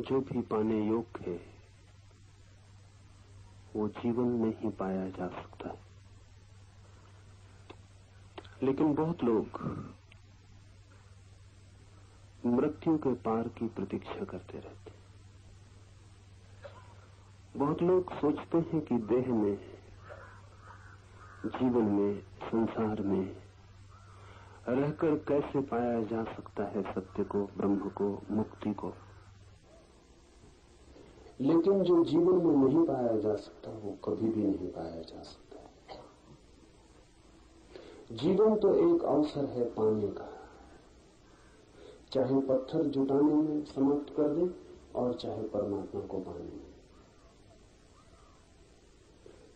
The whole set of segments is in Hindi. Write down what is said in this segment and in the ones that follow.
जो भी पाने योग्य है वो जीवन में ही पाया जा सकता है। लेकिन बहुत लोग मृत्यु के पार की प्रतीक्षा करते रहते हैं। बहुत लोग सोचते हैं कि देह में, जीवन में, संसार में रहकर कैसे पाया जा सकता है सत्य को, ब्रह्म को, मुक्ति को। लेकिन जो जीवन में नहीं पाया जा सकता वो कभी भी नहीं पाया जा सकता। जीवन तो एक अवसर है पाने का, चाहे पत्थर जुटाने में समाप्त कर दे और चाहे परमात्मा को पाने में।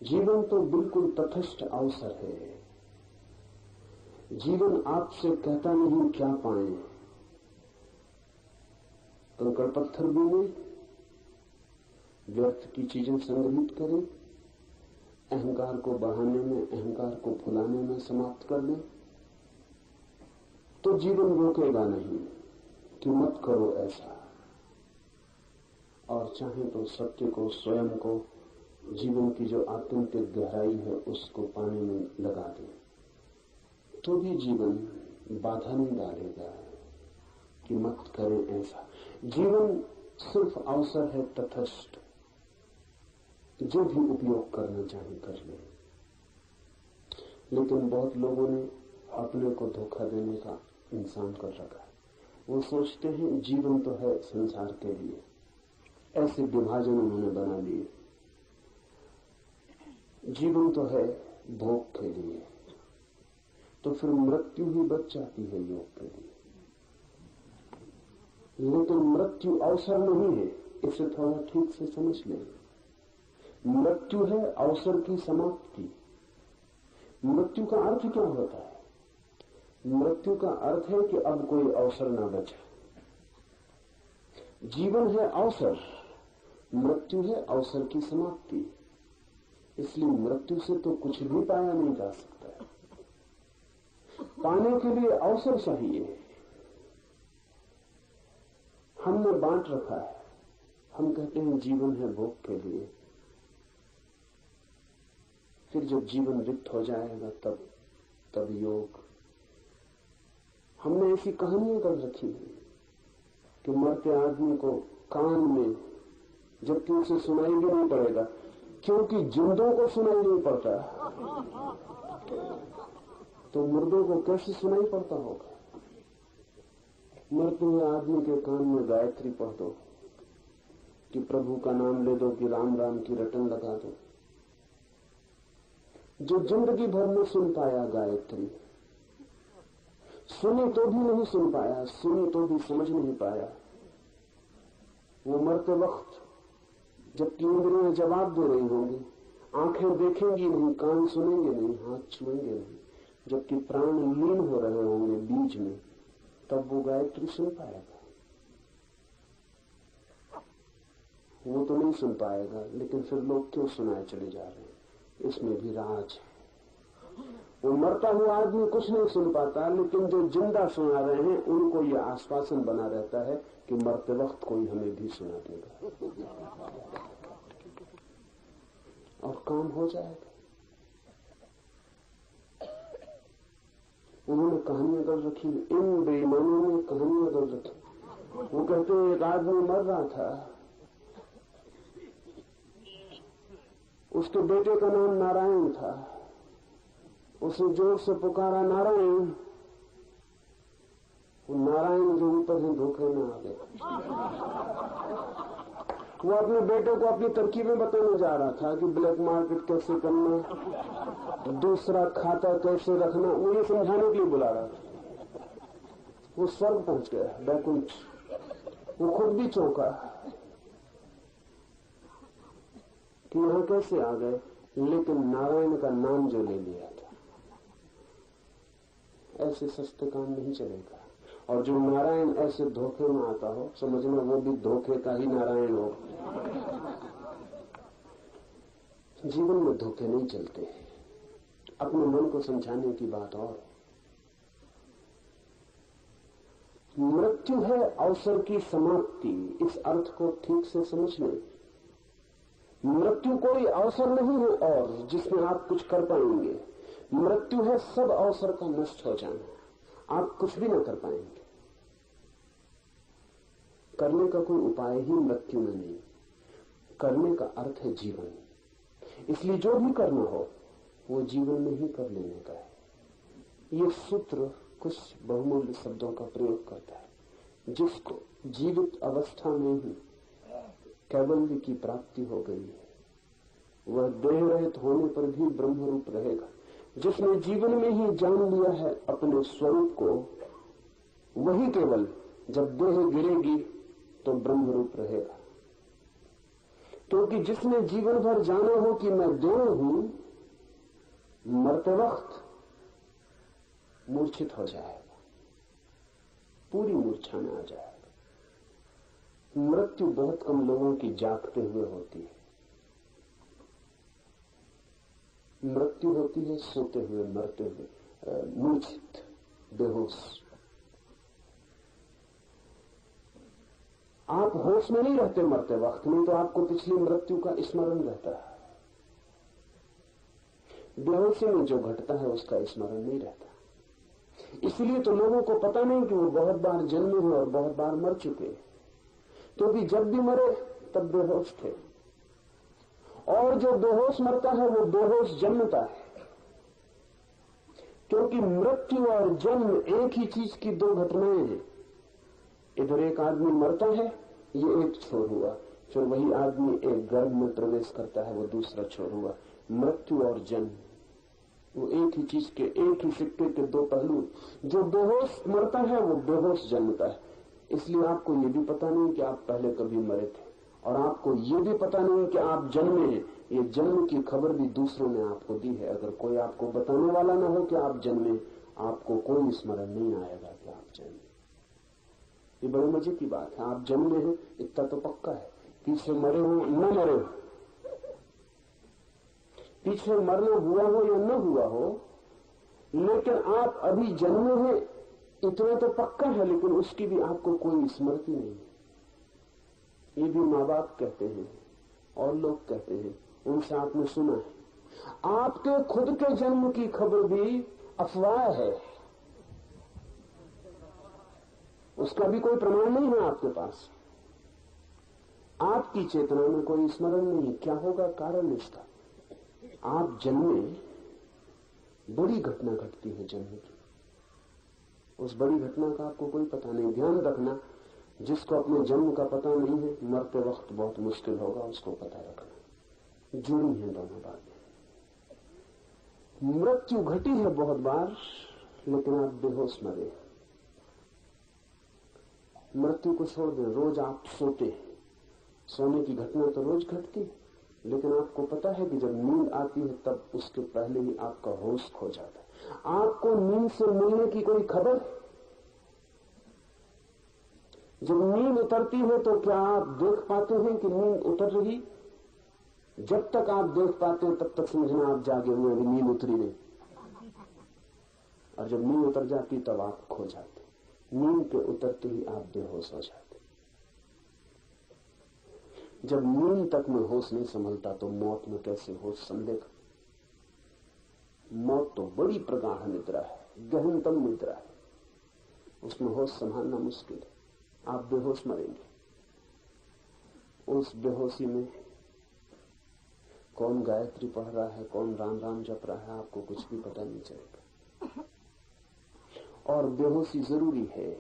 जीवन तो बिल्कुल तटस्थ अवसर है। जीवन आपसे कहता नहीं क्या पाए, कंकड़ पत्थर बीने, व्यर्थ की चीजें संग्रहित करें, अहंकार को बढ़ाने में, अहंकार को फुलाने में समाप्त कर दें, तो जीवन रोकेगा नहीं कि मत करो ऐसा। और चाहे तो सत्य को, स्वयं को, जीवन की जो आत्यंतिक गहराई है उसको पाने में लगा दें, तो भी जीवन बाधा नहीं डालेगा कि मत करें ऐसा। जीवन सिर्फ अवसर है तटस्थ, जो भी उपयोग करना चाहे कर ले। लेकिन बहुत लोगों ने अपने को धोखा देने का इंसान कर रखा है। वो सोचते हैं जीवन तो है संसार के लिए, ऐसे विभाजन उन्होंने बना लिए। जीवन तो है भोग के लिए, तो फिर मृत्यु ही बच जाती है योग के लिए। लेकिन मृत्यु अवसर नहीं है, इसे थोड़ा ठीक से समझ लें। मृत्यु है अवसर की समाप्ति। मृत्यु का अर्थ क्या होता है? मृत्यु का अर्थ है कि अब कोई अवसर ना बचे। जीवन है अवसर, मृत्यु है अवसर की समाप्ति। इसलिए मृत्यु से तो कुछ भी पाया नहीं जा सकता। पाने के लिए अवसर चाहिए। हमने बांट रखा है। हम कहते हैं जीवन है भोग के लिए, फिर जब जीवन रिक्त हो जाएगा तब योग। हमने ऐसी कहानियां कर रखी है कि मरते आदमी को कान में, जबकि उसे सुनाई भी नहीं पड़ेगा, क्योंकि जिंदों को सुनाई नहीं पड़ता, तो मुर्दों को कैसे सुनाई पड़ता होगा। मरते हुए आदमी के कान में गायत्री पढ़ दो, कि प्रभु का नाम ले दो, कि राम राम की रटन लगा दो। जो जिंदगी भर में सुन पाया गायत्री, सुनी तो भी नहीं सुन पाया, सुनी तो भी समझ नहीं पाया, वो मरते वक्त जबकि इंद्रियां जवाब दे रही होंगी, आंखें देखेंगी नहीं, कान सुनेंगे नहीं, हाथ छुएंगे नहीं, जबकि प्राण लीन हो रहे होंगे बीज में, तब वो गायत्री सुन पाएगा। वो तो नहीं सुन पाएगा, लेकिन फिर लोग क्यों सुनाए चले जा रहे हैं? इसमें भी राज है। वो मरता हुआ आदमी कुछ नहीं सुन पाता, लेकिन जो जिंदा सुना रहे हैं उनको ये आश्वासन बना रहता है कि मरते वक्त कोई हमें भी सुना देगा और काम हो जाएगा। उन्होंने कहानियां कर रखी, इन बेईमानों ने कहानियां कर रखी। वो कहते हैं एक आदमी मर रहा था, उसके बेटे का नाम नारायण था, उसने जोर से पुकारा नारायण। वो नारायण जो ऊपर है धोखे में आ गए। वो अपने बेटे को अपनी तरकीबें बताने जा रहा था कि ब्लैक मार्केट कैसे करना, दूसरा खाता कैसे रखना, वो ये समझाने के लिए बुला रहा था। वो स्वर्ग पहुंच गया, बैकुंठ। वो खुद भी चौंका कि यहां कैसे आ गए, लेकिन नारायण का नाम जो ले लिया था। ऐसे सस्ते काम नहीं चलेगा। और जो नारायण ऐसे धोखे में आता हो, समझना वो भी धोखे का ही नारायण हो। जीवन में धोखे नहीं चलते। अपने मन को समझाने की बात और। मृत्यु है अवसर की समाप्ति। इस अर्थ को ठीक से समझ लें। मृत्यु कोई अवसर नहीं है और जिसमें आप कुछ कर पाएंगे। मृत्यु है सब अवसर का नष्ट हो जाना। आप कुछ भी ना कर पाएंगे। करने का कोई उपाय ही मृत्यु में नहीं। करने का अर्थ है जीवन। इसलिए जो भी करना हो वो जीवन में ही कर लेने का है। ये सूत्र कुछ बहुमूल्य शब्दों का प्रयोग करता है। जिसको जीवित अवस्था में ही कैवल्य की प्राप्ति हो गई है वह देह रहित होने पर भी ब्रह्म रूप रहेगा। जिसने जीवन में ही जान लिया है अपने स्वरूप को वही केवल जब देह गिरेगी तो ब्रह्म रूप रहेगा। क्योंकि जिसने जीवन भर जाना हो कि मैं देह हूं, मरते वक्त मूर्छित हो जाएगा, पूरी मूर्छा में आ जाएगा। मृत्यु बहुत कम लोगों की जागते हुए होती है। मृत्यु होती है सोते हुए, मरते हुए, मूर्छित, बेहोश। आप होश में नहीं रहते मरते वक्त, नहीं तो आपको पिछली मृत्यु का स्मरण रहता है। बेहोशी में जो घटता है उसका स्मरण नहीं रहता। इसलिए तो लोगों को पता नहीं कि वो बहुत बार जन्मे हैं और बहुत बार मर चुके हैं, क्योंकि जब भी मरे तब बेहोश थे। और जो बेहोश मरता है वो बेहोश जन्मता है, क्योंकि मृत्यु और जन्म एक ही चीज की दो घटनाएं हैं। इधर एक आदमी मरता है, ये एक छोर हुआ, फिर वही आदमी एक गर्भ में प्रवेश करता है, वो दूसरा छोर हुआ। मृत्यु और जन्म वो एक ही चीज के, एक ही सिक्के के दो पहलू। जो बेहोश मरता है वो बेहोश जन्मता है। इसलिए आपको ये भी पता नहीं कि आप पहले कभी मरे थे, और आपको ये भी पता नहीं कि आप जन्मे हैं। ये जन्म की खबर भी दूसरों ने आपको दी है। अगर कोई आपको बताने वाला ना हो कि आप जन्मे, आपको कोई स्मरण नहीं आएगा कि आप जन्मे। ये बड़े मजे की बात है। आप जन्मे हैं इतना तो पक्का है, पीछे मरे हो न मरे हो, पीछे मरना हुआ हो या न हुआ हो, लेकिन आप अभी जन्मे हैं इतना तो पक्का है, लेकिन उसकी भी आपको कोई स्मृति नहीं। ये भी माँ बाप कहते हैं और लोग कहते हैं, उनसे आपने सुना है। आपके खुद के जन्म की खबर भी अफवाह है, उसका भी कोई प्रमाण नहीं है आपके पास। आपकी चेतना में कोई स्मरण नहीं। क्या होगा कारण इसका? आप जन्मे, बड़ी घटना घटती है जन्म की, उस बड़ी घटना का आपको कोई पता नहीं। ध्यान रखना, जिसको अपने जन्म का पता नहीं है मरते वक्त बहुत मुश्किल होगा उसको पता रखना। जुड़ी है दोनों बातें। मृत्यु घटी है बहुत बार, लेकिन आप बेहोश मरे। मृत्यु को छोड़ दें, रोज आप सोते हैं, सोने की घटना तो रोज घटती है, लेकिन आपको पता है कि जब नींद आती है तब उसके पहले ही आपका होश खो जाता है। आपको नींद से मिलने की कोई खबर? जब नींद उतरती है तो क्या आप देख पाते हैं कि नींद उतर रही? जब तक आप देख पाते हैं तब तक समझना आप जागे हुए, नींद उतरी नहीं। और जब नींद उतर जाती तब आप खो जाते। नींद के उतरते ही आप बेहोश हो जाते। जब नींद तक में होश नहीं संभलता तो मौत में कैसे होश संभलेगा? मौत तो बड़ी प्रगाढ़ निद्रा है, गहनतम निद्रा है, उसमें होश संभालना मुश्किल है। आप बेहोश मरेंगे। उस बेहोशी में कौन गायत्री पढ़ रहा है, कौन राम राम जप रहा है, आपको कुछ भी पता नहीं चलेगा। और बेहोशी जरूरी है।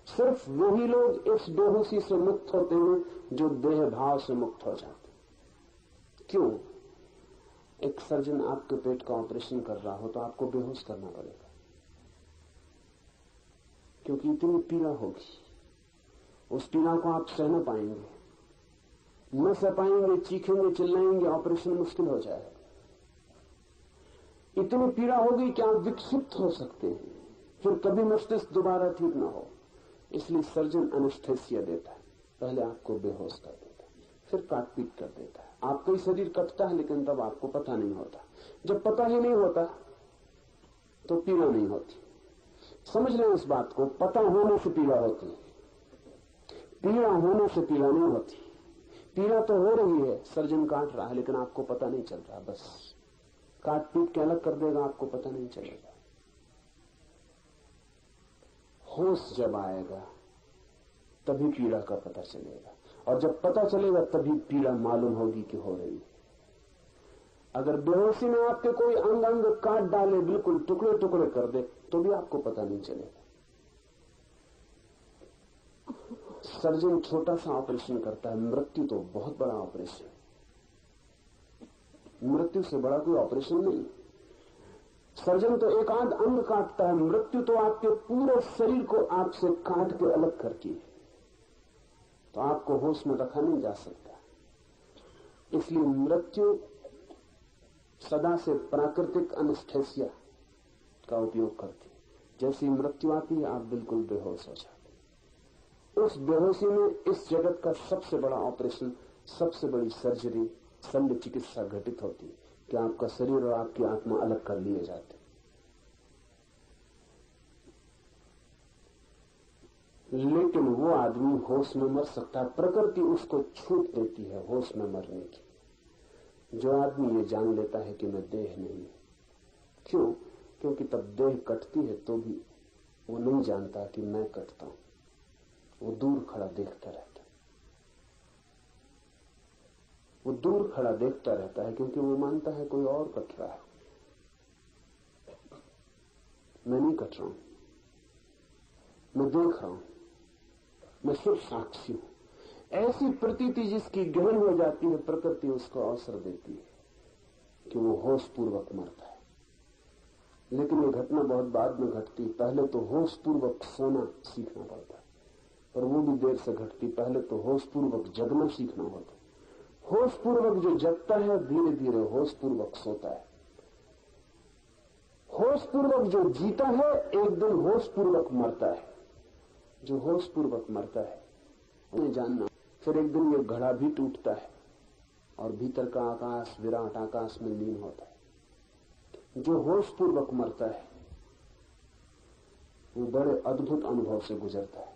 सिर्फ वही लोग इस बेहोशी से मुक्त होते हैं जो देह भाव से मुक्त हो जाते। क्यों? एक सर्जन आपके पेट का ऑपरेशन कर रहा हो तो आपको बेहोश करना पड़ेगा, क्योंकि इतनी पीड़ा होगी। उस पीड़ा को आप सह न पाएंगे, न सह पाएंगे, चीखेंगे, चिल्लाएंगे, ऑपरेशन मुश्किल हो जाएगा। इतनी पीड़ा होगी कि आप विक्षिप्त हो सकते हैं, फिर कभी मस्तिष्क दोबारा ठीक ना हो। इसलिए सर्जन एनेस्थेसिया देता है, पहले आपको बेहोश कर देता है, फिर काट पीट कर देता है। आपका ही शरीर कटता है, लेकिन तब आपको पता नहीं होता। जब पता ही नहीं होता तो पीड़ा नहीं होती। समझ लें इस बात को, पता होने से पीड़ा होती है, पीड़ा होने से पीड़ा नहीं होती। पीड़ा तो हो रही है, सर्जन काट रहा है, लेकिन आपको पता नहीं चल रहा, बस काट पीट के अलग कर देगा, आपको पता नहीं चलेगा। होश जब आएगा तभी पीड़ा का पता चलेगा, और जब पता चलेगा तभी पीड़ा मालूम होगी कि हो रही है। अगर बेहोशी में आपके कोई अंग अंग काट डाले, बिल्कुल टुकड़े टुकड़े कर दे, तो भी आपको पता नहीं चलेगा। सर्जन छोटा सा ऑपरेशन करता है, मृत्यु तो बहुत बड़ा ऑपरेशन। मृत्यु से बड़ा कोई ऑपरेशन नहीं। सर्जन तो एक आध अंग काटता है, मृत्यु तो आपके पूरे शरीर को आपसे काट के अलग करती है, तो आपको होश में रखा नहीं जा सकता। इसलिए मृत्यु सदा से प्राकृतिक एनेस्थेसिया का उपयोग करती है। जैसी मृत्यु आती है आप बिल्कुल बेहोश हो जाते। उस बेहोशी में इस जगत का सबसे बड़ा ऑपरेशन, सबसे बड़ी सर्जरी, शल्य चिकित्सा घटित होती है कि आपका शरीर और आपकी आत्मा अलग कर लिए जाते। लेकिन वो आदमी होश में मर सकता है, प्रकृति उसको छूट देती है होश में मरने की। जो आदमी ये जान लेता है कि मैं देह नहीं, क्यों? क्योंकि तब देह कटती है तो भी वो नहीं जानता कि मैं कटता हूं, वो दूर खड़ा देखता रहता है। वो दूर खड़ा देखता रहता है क्योंकि वो मानता है कोई और कट रहा है, मैं नहीं कट रहा हूं, मैं देख रहा हूं, मैं सिर्फ साक्षी हूं। ऐसी प्रतीति जिसकी गहन हो जाती है, प्रकृति उसको अवसर देती है कि वो होश पूर्वक मरता है। लेकिन ये घटना बहुत बाद में घटती, पहले तो होश पूर्वक सोना सीखना पड़ता है, पर वो भी देर से घटती। पहले तो होश पूर्वक जगना सीखना होता है। होश पूर्वक जो जगता है धीरे धीरे होश पूर्वक सोता है। होश पूर्वक जो जीता है एक दिन होश पूर्वक मरता है। जो होश पूर्वक मरता है उन्हें जानना, फिर एक दिन ये घड़ा भी टूटता है और भीतर का आकाश विराट आकाश में लीन होता है। जो होश पूर्वक मरता है वो बड़े अद्भुत अनुभव से गुजरता है।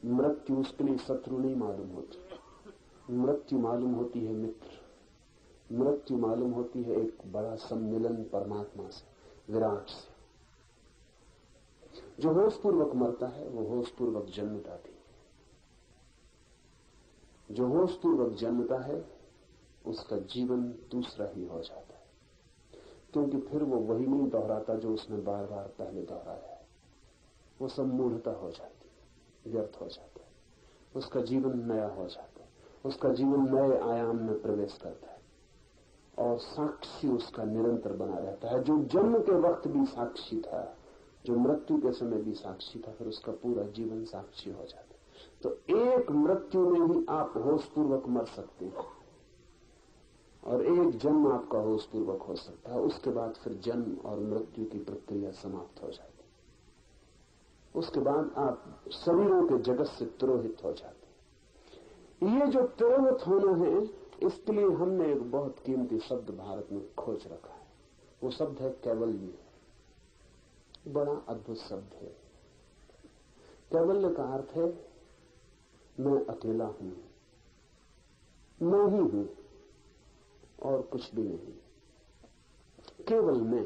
मृत्यु उसके लिए शत्रु नहीं मालूम होती, मृत्यु मालूम होती है मित्र। मृत्यु मालूम होती है एक बड़ा सम्मिलन परमात्मा से, विराट से। जो होश पूर्वक मरता है वो होश पूर्वक जन्मता भी। जो होश पूर्वक जन्मता है उसका जीवन दूसरा ही हो जाता है, क्योंकि फिर वो वही नहीं दोहराता जो उसने बार बार पहले दोहराया है। वो सब मूढ़ता हो जाती है, व्यर्थ हो जाता है। उसका जीवन नया हो जाता है, उसका जीवन नए आयाम में प्रवेश करता है और साक्षी उसका निरंतर बना रहता है। जो जन्म के वक्त भी साक्षी था, जो मृत्यु के समय भी साक्षी था, फिर उसका पूरा जीवन साक्षी हो जाता है। तो एक मृत्यु में ही आप होश पूर्वक मर सकते हैं और एक जन्म आपका होश पूर्वक हो सकता है। उसके बाद फिर जन्म और मृत्यु की प्रक्रिया समाप्त हो जाती है। उसके बाद आप शरीरों के जगत से तिरोहित हो जाते हैं। ये जो तिरोहित होना है, इसके लिए हमने एक बहुत कीमती शब्द भारत में खोज रखा है। वो शब्द है कैवल्य। बड़ा अद्भुत शब्द है। कैवल्य का अर्थ है मैं अकेला हूं, मैं ही हूं और कुछ भी नहीं, केवल मैं,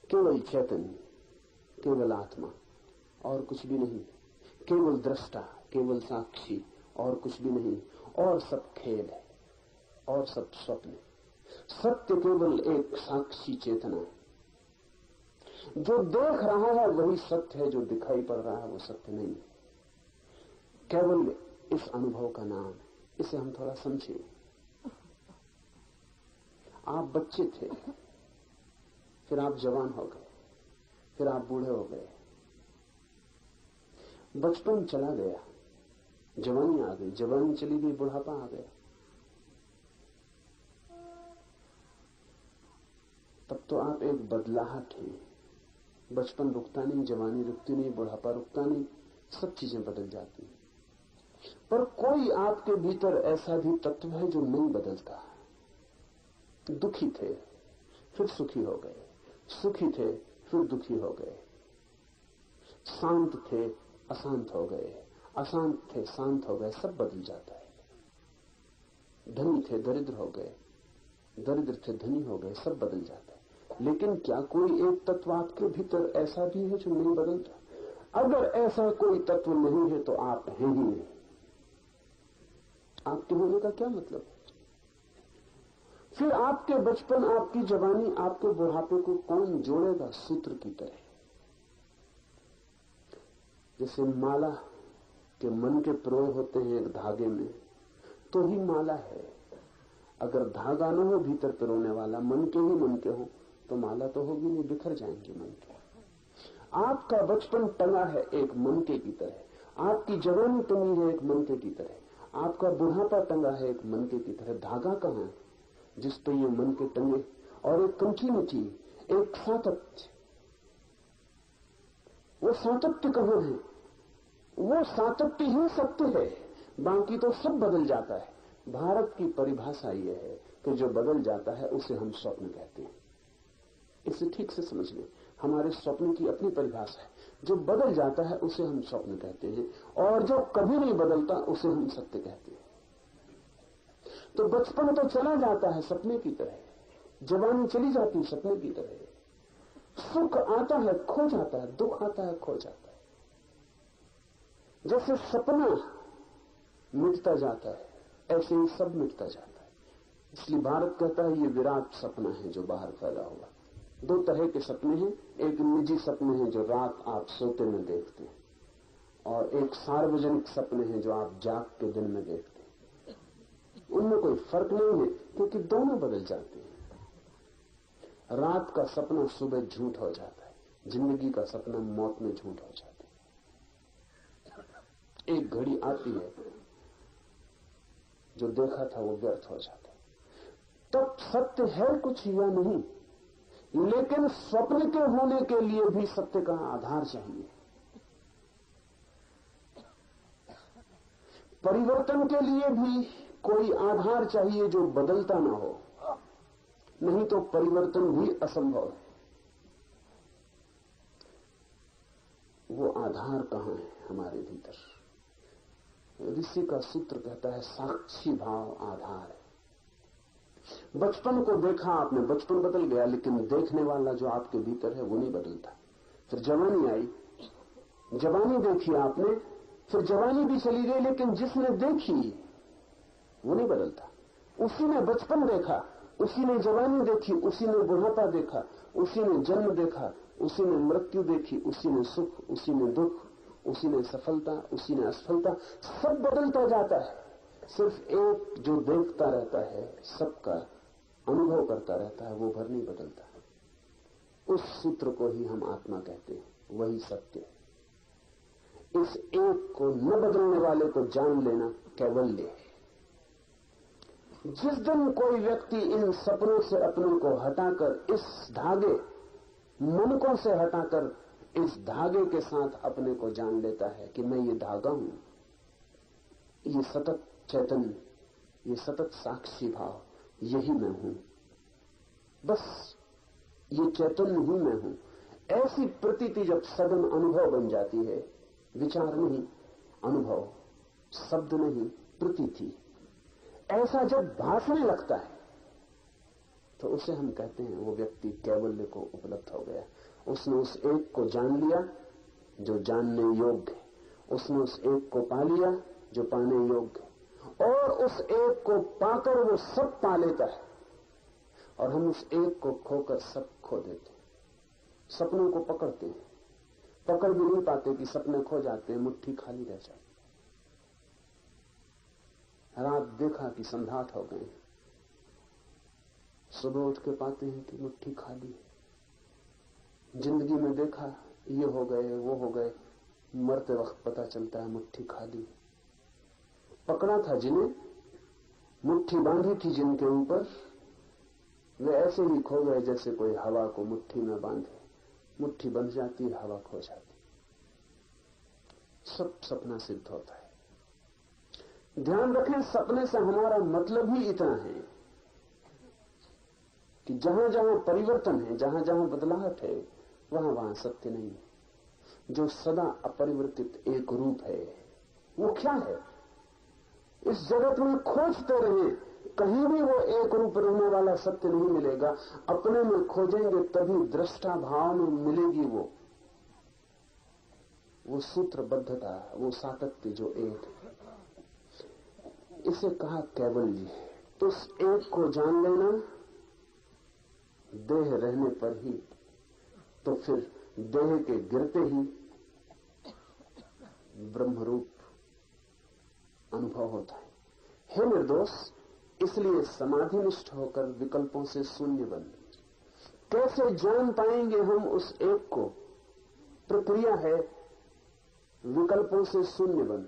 केवल चैतन्य, केवल आत्मा और कुछ भी नहीं, केवल दृष्टा, केवल साक्षी और कुछ भी नहीं। और सब खेल है और सब स्वप्न है। सत्य केवल एक साक्षी चेतना है। जो देख रहा है वही सत्य है, जो दिखाई पड़ रहा है वो सत्य नहीं है। केवल इस अनुभव का नाम है। इसे हम थोड़ा समझें। आप बच्चे थे, फिर आप जवान हो गए, फिर आप बूढ़े हो गए, बचपन चला गया, जवानी आ गई, जवानी चली गई, बुढ़ापा आ गया। तब तो आप एक बदलाहट हैं। बचपन रुकता नहीं, जवानी रुकती नहीं, बुढ़ापा रुकता नहीं, सब चीजें बदल जाती हैं। पर कोई आपके भीतर ऐसा भी तत्व है जो नहीं बदलता। दुखी थे, फिर सुखी हो गए, सुखी थे फिर दुखी हो गए, शांत थे अशांत हो गए, अशांत थे शांत हो गए, सब बदल जाता है। धनी थे दरिद्र हो गए, दरिद्र थे धनी हो गए, सब बदल जाता है। लेकिन क्या कोई एक तत्व आपके भीतर ऐसा भी है जो नहीं बदलता? अगर ऐसा कोई तत्व नहीं है तो आप हैं ही नहीं। आपके होने का क्या मतलब है? फिर आपके बचपन, आपकी जवानी, आपके बुढ़ापे को कौन जोड़ेगा सूत्र की तरह? जैसे माला के मन के प्रयोग होते हैं एक धागे में, तो ही माला है। अगर धागा न हो भीतर पिरोने वाला, मन के ही मन के हो, तो माला तो होगी नहीं, बिखर जाएंगे मन के। आपका बचपन टंगा है एक मनके की तरह, आपकी जवानी टंगी है एक मनके की तरह, आपका बुढ़ापा टंगा है एक मनके की तरह। धागा कहां है जिस पे ये मनके टंगे? और एक कंटिन्यूटी, एक सातत्य। वो सातत्य कहां है? वो सातत्य ही सत्य है, बाकी तो सब बदल जाता है। भारत की परिभाषा यह है कि जो बदल जाता है उसे हम स्वप्न कहते हैं। इसे ठीक से समझ लें, हमारे स्वप्न की अपनी परिभाषा है। जो बदल जाता है उसे हम स्वप्न कहते हैं, और जो कभी नहीं बदलता उसे हम सत्य कहते हैं। तो बचपन तो चला जाता है सपने की तरह, जवानी चली जाती है सपने की तरह, सुख आता है खो जाता है, दुख आता है खो जाता है। जैसे सपना मिटता जाता है, ऐसे ही सब मिटता जाता है। इसलिए भारत कहता है ये विराट सपना है जो बाहर फैला हुआ। दो तरह के सपने हैं, एक निजी सपने हैं जो रात आप सोते में देखते हैं, और एक सार्वजनिक सपने हैं जो आप जाग के दिन में देखते हैं। उनमें कोई फर्क नहीं है, क्योंकि दोनों बदल जाते हैं। रात का सपना सुबह झूठ हो जाता है, जिंदगी का सपना मौत में झूठ हो जाता है। एक घड़ी आती है जो देखा था वो व्यर्थ हो जाता है। तब सत्य है कुछ या नहीं, लेकिन स्वप्न के होने के लिए भी सत्य का आधार चाहिए। परिवर्तन के लिए भी कोई आधार चाहिए जो बदलता ना हो, नहीं तो परिवर्तन भी असंभव है। वो आधार कहां है हमारे भीतर? ऋषि का सूत्र कहता है साक्षी भाव आधार है। बचपन को देखा आपने, बचपन बदल गया, लेकिन देखने वाला जो आपके भीतर है वो नहीं बदलता। फिर जवानी आई, जवानी देखी आपने, फिर जवानी भी चली गई, लेकिन जिसने देखी वो नहीं बदलता। उसी ने बचपन देखा, उसी ने जवानी देखी, उसी ने बुढ़ापा देखा, उसी ने जन्म देखा, उसी ने मृत्यु देखी, उसी ने सुख, उसी ने दुख, उसी ने सफलता, उसी ने असफलता। सब बदलता जाता है, सिर्फ एक जो देखता रहता है, सबका अनुभव करता रहता है, वो भर नहीं बदलता। उस सूत्र को ही हम आत्मा कहते हैं, वही सत्य है। इस एक को न बदलने वाले को जान लेना कैवल्य है। जिस दिन कोई व्यक्ति इन सपनों से अपने को हटाकर, इस धागे मनकों से हटाकर इस धागे के साथ अपने को जान लेता है कि मैं ये धागा हूं, ये सतत चैतन्य, ये सतत साक्षी भाव, यही मैं हूं, बस ये चैतन्य ही मैं हूं, ऐसी प्रतीति जब सघन अनुभव बन जाती है, विचार नहीं अनुभव, शब्द नहीं प्रतीति, ऐसा जब भासने लगता है तो उसे हम कहते हैं वो व्यक्ति कैवल्य को उपलब्ध हो गया। उसने उस एक को जान लिया जो जानने योग्य है, उसने उस एक को पा लिया जो पाने योग्य है, और उस एक को पाकर वो सब पा लेता है। और हम उस एक को खोकर सब खो देते हैं। सपनों को पकड़ते हैं, पकड़ भी नहीं पाते कि सपने खो जाते हैं, मुट्ठी खाली रह जाती। रात देखा कि संध्यात हो गए, सुबह उठ के पाते हैं कि मुट्ठी खाली है। जिंदगी में देखा ये हो गए वो हो गए, मरते वक्त पता चलता है मुट्ठी खाली। पकड़ा था जिन्हें, मुट्ठी बांधी थी जिनके ऊपर, वे ऐसे ही खो गए जैसे कोई हवा को मुट्ठी में बांधे, मुट्ठी बंध जाती, हवा खो जाती। सब सपना सिद्ध होता है। ध्यान रखें, सपने से हमारा मतलब ही इतना है कि जहां जहां परिवर्तन है, जहां जहां बदलाहट है, वहां वहां सत्य नहीं है। जो सदा अपरिवर्तित एक रूप है, वो क्या है? इस जगत में खोजते रहे, कहीं भी वो एक रूप रहने वाला सत्य नहीं मिलेगा। अपने में खोजेंगे तभी दृष्टा भाव में मिलेगी वो सूत्रबद्धता, वो सातत्य जो एक है। इसे कहा कैवल्य। उस एक को जान लेना देह रहने पर ही, तो फिर देह के गिरते ही ब्रह्मरूप अनुभव होता है। हे निर्दोष, इसलिए समाधिनिष्ठ होकर विकल्पों से शून्य बन। कैसे जान पाएंगे हम उस एक को? प्रक्रिया है विकल्पों से शून्य बन।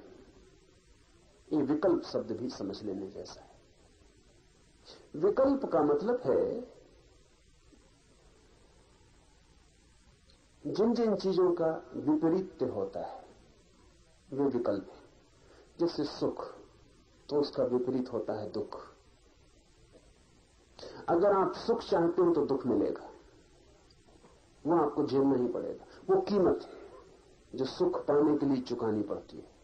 ये विकल्प शब्द भी समझ लेने जैसा है। विकल्प का मतलब है जिन जिन चीजों का विपरीत होता है वे विकल्प है। जैसे सुख, तो उसका विपरीत होता है दुख। अगर आप सुख चाहते हो तो दुख मिलेगा, वो आपको झेलना ही पड़ेगा। वो कीमत है जो सुख पाने के लिए चुकानी पड़ती है।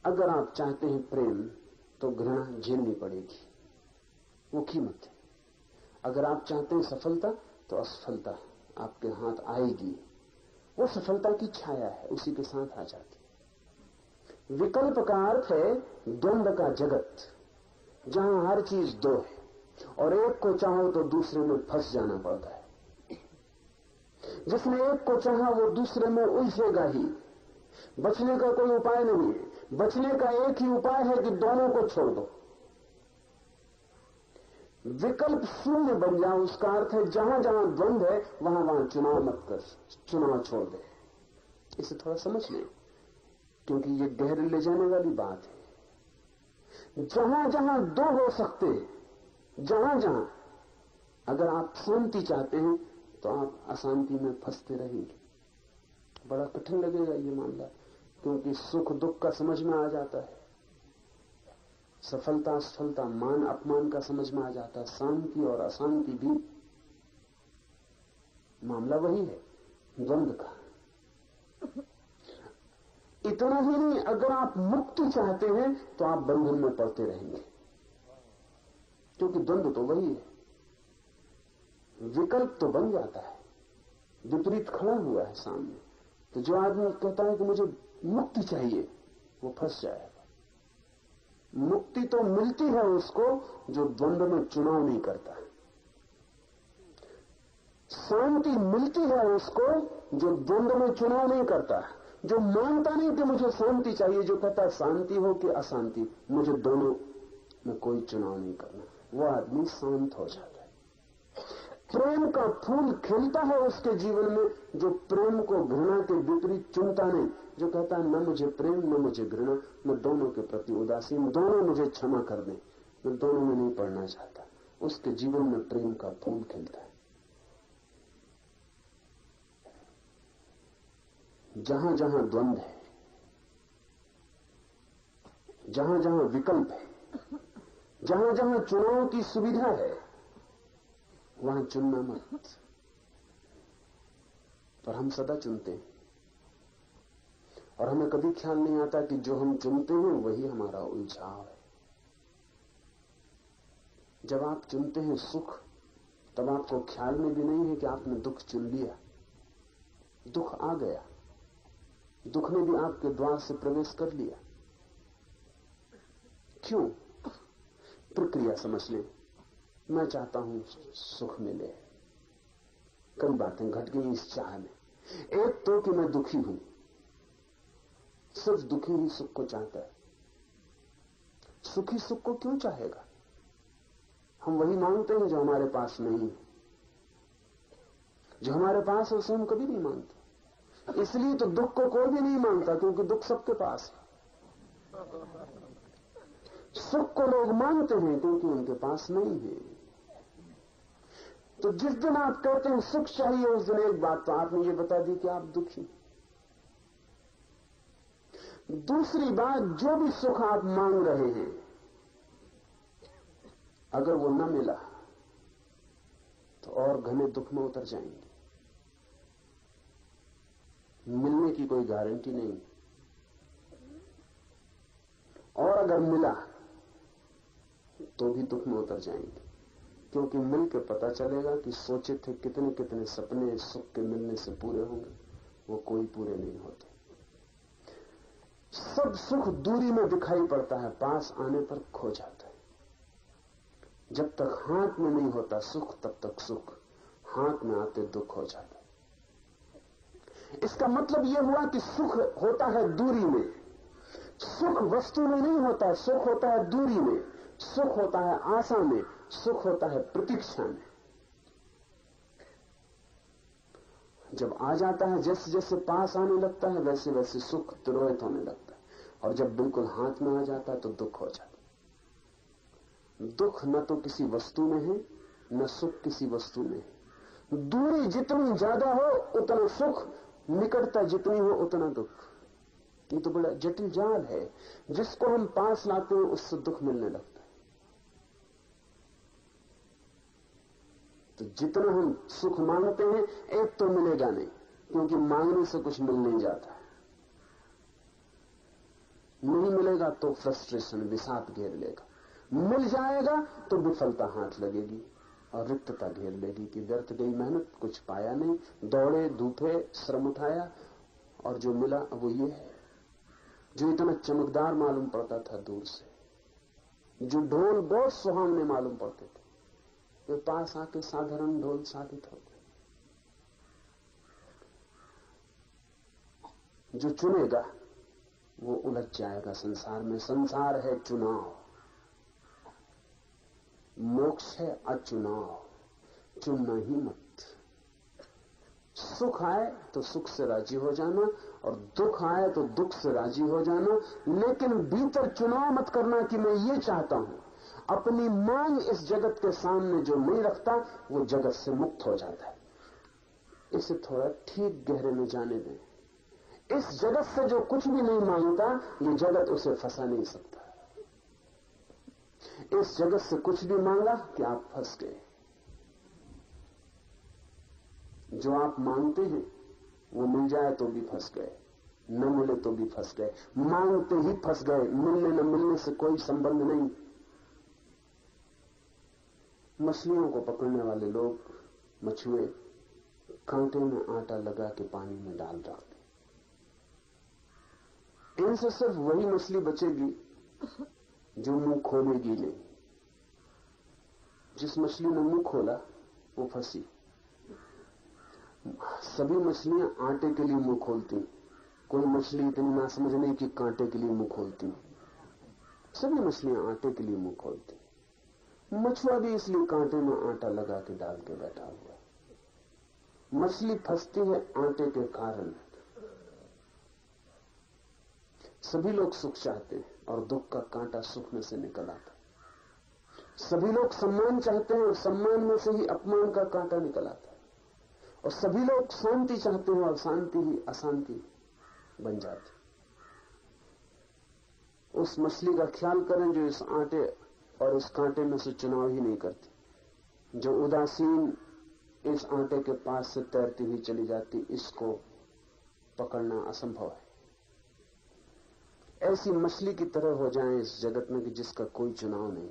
अगर आप चाहते हैं प्रेम, तो घृणा झेलनी पड़ेगी, वो कीमत है। अगर आप चाहते हैं सफलता, तो असफलता आपके हाथ आएगी, वो सफलता की छाया है, उसी के साथ आ जाती। विकल्प का अर्थ है द्वंद्व का जगत, जहां हर चीज दो है और एक को चाहो तो दूसरे में फंस जाना पड़ता है। जिसने एक को चाहा वो दूसरे में उलझेगा ही, बचने का कोई उपाय नहीं है। बचने का एक ही उपाय है कि दोनों को छोड़ दो। विकल्प शून्य बन जाओ, उसका अर्थ है जहां जहां द्वंद्व है वहां वहां चुनाव मत कर, चुनाव छोड़ दे। इसे थोड़ा समझ लें, क्योंकि ये गहरे ले जाने वाली बात है। जहां जहां दो हो सकते, जहां जहां अगर आप शांति चाहते हैं तो आप अशांति में फंसते रहेंगे। बड़ा कठिन लगेगा ये मामला, क्योंकि सुख दुख का समझ में आ जाता है, सफलता असफलता, मान अपमान का समझ में आ जाता है, शांति और अशांति भी मामला वही है, द्वंद्व का। इतना ही नहीं, अगर आप मुक्ति चाहते हैं तो आप बंधन में पड़ते रहेंगे, क्योंकि द्वंद्व तो वही है। विकल्प तो बन जाता है, विपरीत खड़ा हुआ है सामने, तो जो आदमी कहता है कि मुझे मुक्ति चाहिए, वो फंस जाएगा। मुक्ति तो मिलती है उसको जो द्वंद्व में चुनाव नहीं करता। शांति मिलती है उसको जो द्वंद्व में चुनाव नहीं करता, जो मानता नहीं कि मुझे शांति चाहिए, जो कहता है शांति हो कि अशांति, मुझे दोनों में कोई चुनाव नहीं करना, वो आदमी शांत हो जाता है। प्रेम का फूल खिलता है उसके जीवन में जो प्रेम को घृणा के विपरीत चुनता नहीं, जो कहता है न मुझे प्रेम न मुझे घृणा, मैं दोनों के प्रति उदासीन, दोनों मुझे क्षमा कर दें, मैं दोनों में नहीं पड़ना चाहता। उसके जीवन में प्रेम का फूल खिलता है। जहां जहां द्वंद्व है, जहां जहां विकल्प है, जहां जहां चुनाव की सुविधा है, वहां चुनना मत। पर हम सदा चुनते हैं और हमें कभी ख्याल नहीं आता कि जो हम चुनते हैं वही हमारा उलझाव है। जब आप चुनते हैं सुख, तब आपको ख्याल में भी नहीं है कि आपने दुख चुन लिया। दुख आ गया, दुख ने भी आपके द्वार से प्रवेश कर लिया। क्यों? प्रक्रिया समझ लें। मैं चाहता हूं सुख मिले, कई बातें घट गई इस चाह में। एक तो कि मैं दुखी हूं, सिर्फ दुखी ही सुख को चाहता है। सुखी सुख को क्यों चाहेगा? हम वही मांगते हैं जो हमारे पास नहीं है। जो हमारे पास है उसे हम कभी नहीं मांगते। इसलिए तो दुख को कोई भी नहीं मांगता, क्योंकि दुख सबके पास है। सुख को लोग मांगते हैं क्योंकि उनके पास नहीं है। तो जिस दिन आप कहते हैं सुख चाहिए, उस दिन एक बात तो आपने ये बता दी कि आप दुखी। दूसरी बात, जो भी सुख आप मांग रहे हैं अगर वो न मिला तो और घने दुख में उतर जाएंगे। मिलने की कोई गारंटी नहीं, और अगर मिला तो भी दुख में उतर जाएंगे, क्योंकि मिल के पता चलेगा कि सोचे थे कितने कितने सपने सुख के मिलने से पूरे होंगे, वो कोई पूरे नहीं होते। सब सुख दूरी में दिखाई पड़ता है, पास आने पर खो जाता है। जब तक हाथ में नहीं होता सुख तब तक सुख, हाथ में आते दुख हो जाता है। इसका मतलब यह हुआ कि सुख होता है दूरी में। सुख वस्तु में नहीं होता, सुख होता है दूरी में, सुख होता है आशा में, सुख होता है प्रतीक्षा में। जब आ जाता है, जैसे जैसे पास आने लगता है वैसे वैसे सुख तिरोहित होने लगता है, और जब बिल्कुल हाथ में आ जाता है तो दुख हो जाता है। दुख न तो किसी वस्तु में है, न सुख किसी वस्तु में है। दूरी जितनी ज्यादा हो उतना सुख, निकटता जितनी हो उतना दुख। ये तो बड़ा जटिल जाल है। जिसको हम पास लाते हैं उससे दुख मिलने लगता है। तो जितना हम सुख मांगते हैं एक तो मिलेगा नहीं, क्योंकि मांगने से कुछ मिल नहीं जाता। नहीं मिलेगा तो फ्रस्ट्रेशन, विषाद घेर लेगा। मिल जाएगा तो विफलता हाथ लगेगी और रिक्तता घेर लेगी कि व्यर्थ गई मेहनत, कुछ पाया नहीं, दौड़े धूपे श्रम उठाया और जो मिला वो ये है। जो इतना चमकदार मालूम पड़ता था दूर से, जो ढोल बहुत सुहावने मालूम पड़ते थे, वे पास आके साधारण ढोल साबित हो गए। जो चुनेगा वो उलझ जाएगा संसार में। संसार है चुनाव, मोक्ष है अचुनाव। चुनना ही मत। सुख आए तो सुख से राजी हो जाना, और दुख आए तो दुख से राजी हो जाना, लेकिन भीतर चुनाव मत करना कि मैं ये चाहता हूं। अपनी मांग इस जगत के सामने जो नहीं रखता वो जगत से मुक्त हो जाता है। इसे थोड़ा ठीक गहरे में जाने दें। इस जगत से जो कुछ भी नहीं मांगता, ये जगत उसे फंसा नहीं सकता। इस जगत से कुछ भी मांगा कि आप फंस गए। जो आप मांगते हैं वो मिल जाए तो भी फंस गए, न मिले तो भी फंस गए। मांगते ही फंस गए, मिलने न मिलने से कोई संबंध नहीं। मछलियों को पकड़ने वाले लोग मछुए कांटे में आटा लगा के पानी में डाल रखते। इनसे सिर्फ वही मछली बचेगी जो मुंह खोलेगी नहीं। जिस मछली ने मुंह खोला वो फंसी। सभी मछलियां आटे के लिए मुंह खोलती, कोई मछली इतनी ना समझ नहीं कि कांटे के लिए मुंह खोलती। सभी मछलियां आटे के लिए मुंह खोलती। मछुआ भी इसलिए कांटे में आटा लगा के डाल के बैठा हुआ। मछली फंसती है आटे के कारण। सभी लोग सुख चाहते हैं और दुख का कांटा सुख में से निकल आता है। सभी लोग सम्मान चाहते हैं और सम्मान में से ही अपमान का कांटा निकल आता है। और सभी लोग शांति चाहते हैं और शांति ही अशांति बन जाती। उस मछली का ख्याल करें जो इस आटे और इस कांटे में से चुनाव ही नहीं करती, जो उदासीन इस आटे के पास से तैरती हुई चली जाती। इसको पकड़ना असंभव है। ऐसी मछली की तरह हो जाएं इस जगत में कि जिसका कोई चुनाव नहीं,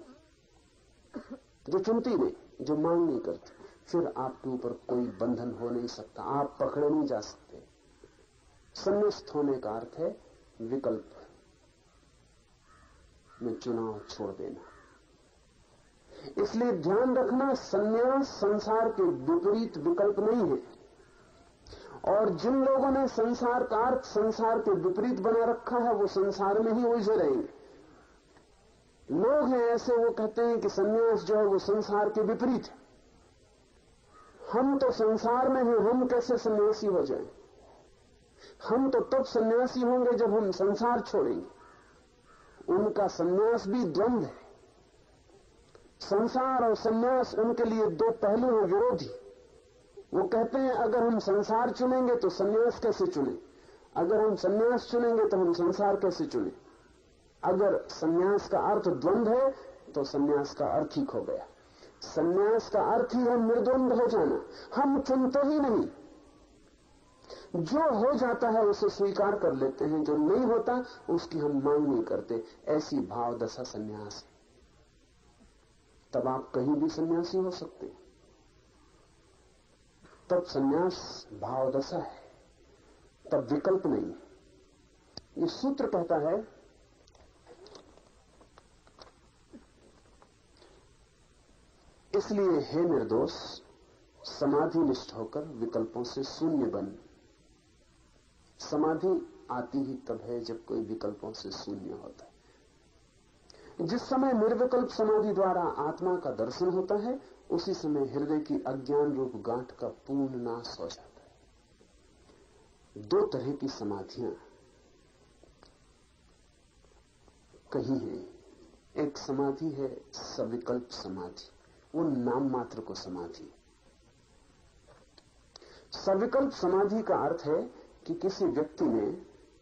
जो चुनती नहीं, जो मांग नहीं करती। फिर आपके ऊपर कोई बंधन हो नहीं सकता, आप पकड़े नहीं जा सकते। संन्यास्त होने का अर्थ है विकल्प में चुनाव छोड़ देना। इसलिए ध्यान रखना, संन्यास संसार के विपरीत विकल्प नहीं है। और जिन लोगों ने संसार का अर्थ संसार के विपरीत बना रखा है वो संसार में ही उलझे रहेंगे। लोग हैं ऐसे, वो कहते हैं कि संन्यास जो है वो संसार के विपरीत है। हम तो संसार में हैं, हम कैसे सन्यासी हो जाएं? हम तो तब सन्यासी होंगे जब हम संसार छोड़ेंगे। उनका सन्यास भी द्वंद्व है। संसार और सन्यास उनके लिए दो पहलू हैं, विरोधी। वो कहते हैं अगर हम संसार चुनेंगे तो सन्यास कैसे चुने, अगर हम सन्यास चुनेंगे तो हम संसार कैसे चुने। अगर सन्यास का अर्थ द्वंद्व है तो सन्यास का अर्थ ही खो गया। सन्यास का अर्थ ही है निर्द्वंद हो जाना। हम चुनते ही नहीं, जो हो जाता है उसे स्वीकार कर लेते हैं, जो नहीं होता उसकी हम मांग नहीं करते। ऐसी भाव दशा सन्यास है। तब आप कहीं भी सन्यासी हो सकते हैं। तब सन्यास भाव दशा है, तब विकल्प नहीं है। ये सूत्र कहता है, इसलिए हे निर्दोष, समाधि निष्ठ होकर विकल्पों से शून्य बन। समाधि आती ही तब है जब कोई विकल्पों से शून्य होता है। जिस समय निर्विकल्प समाधि द्वारा आत्मा का दर्शन होता है, उसी समय हृदय की अज्ञान रूप गांठ का पूर्ण नाश हो जाता है। दो तरह की समाधियां कही हैं। एक समाधि है सविकल्प समाधि, वो नाम मात्र को समाधि है। सविकल्प समाधि का अर्थ है कि किसी व्यक्ति ने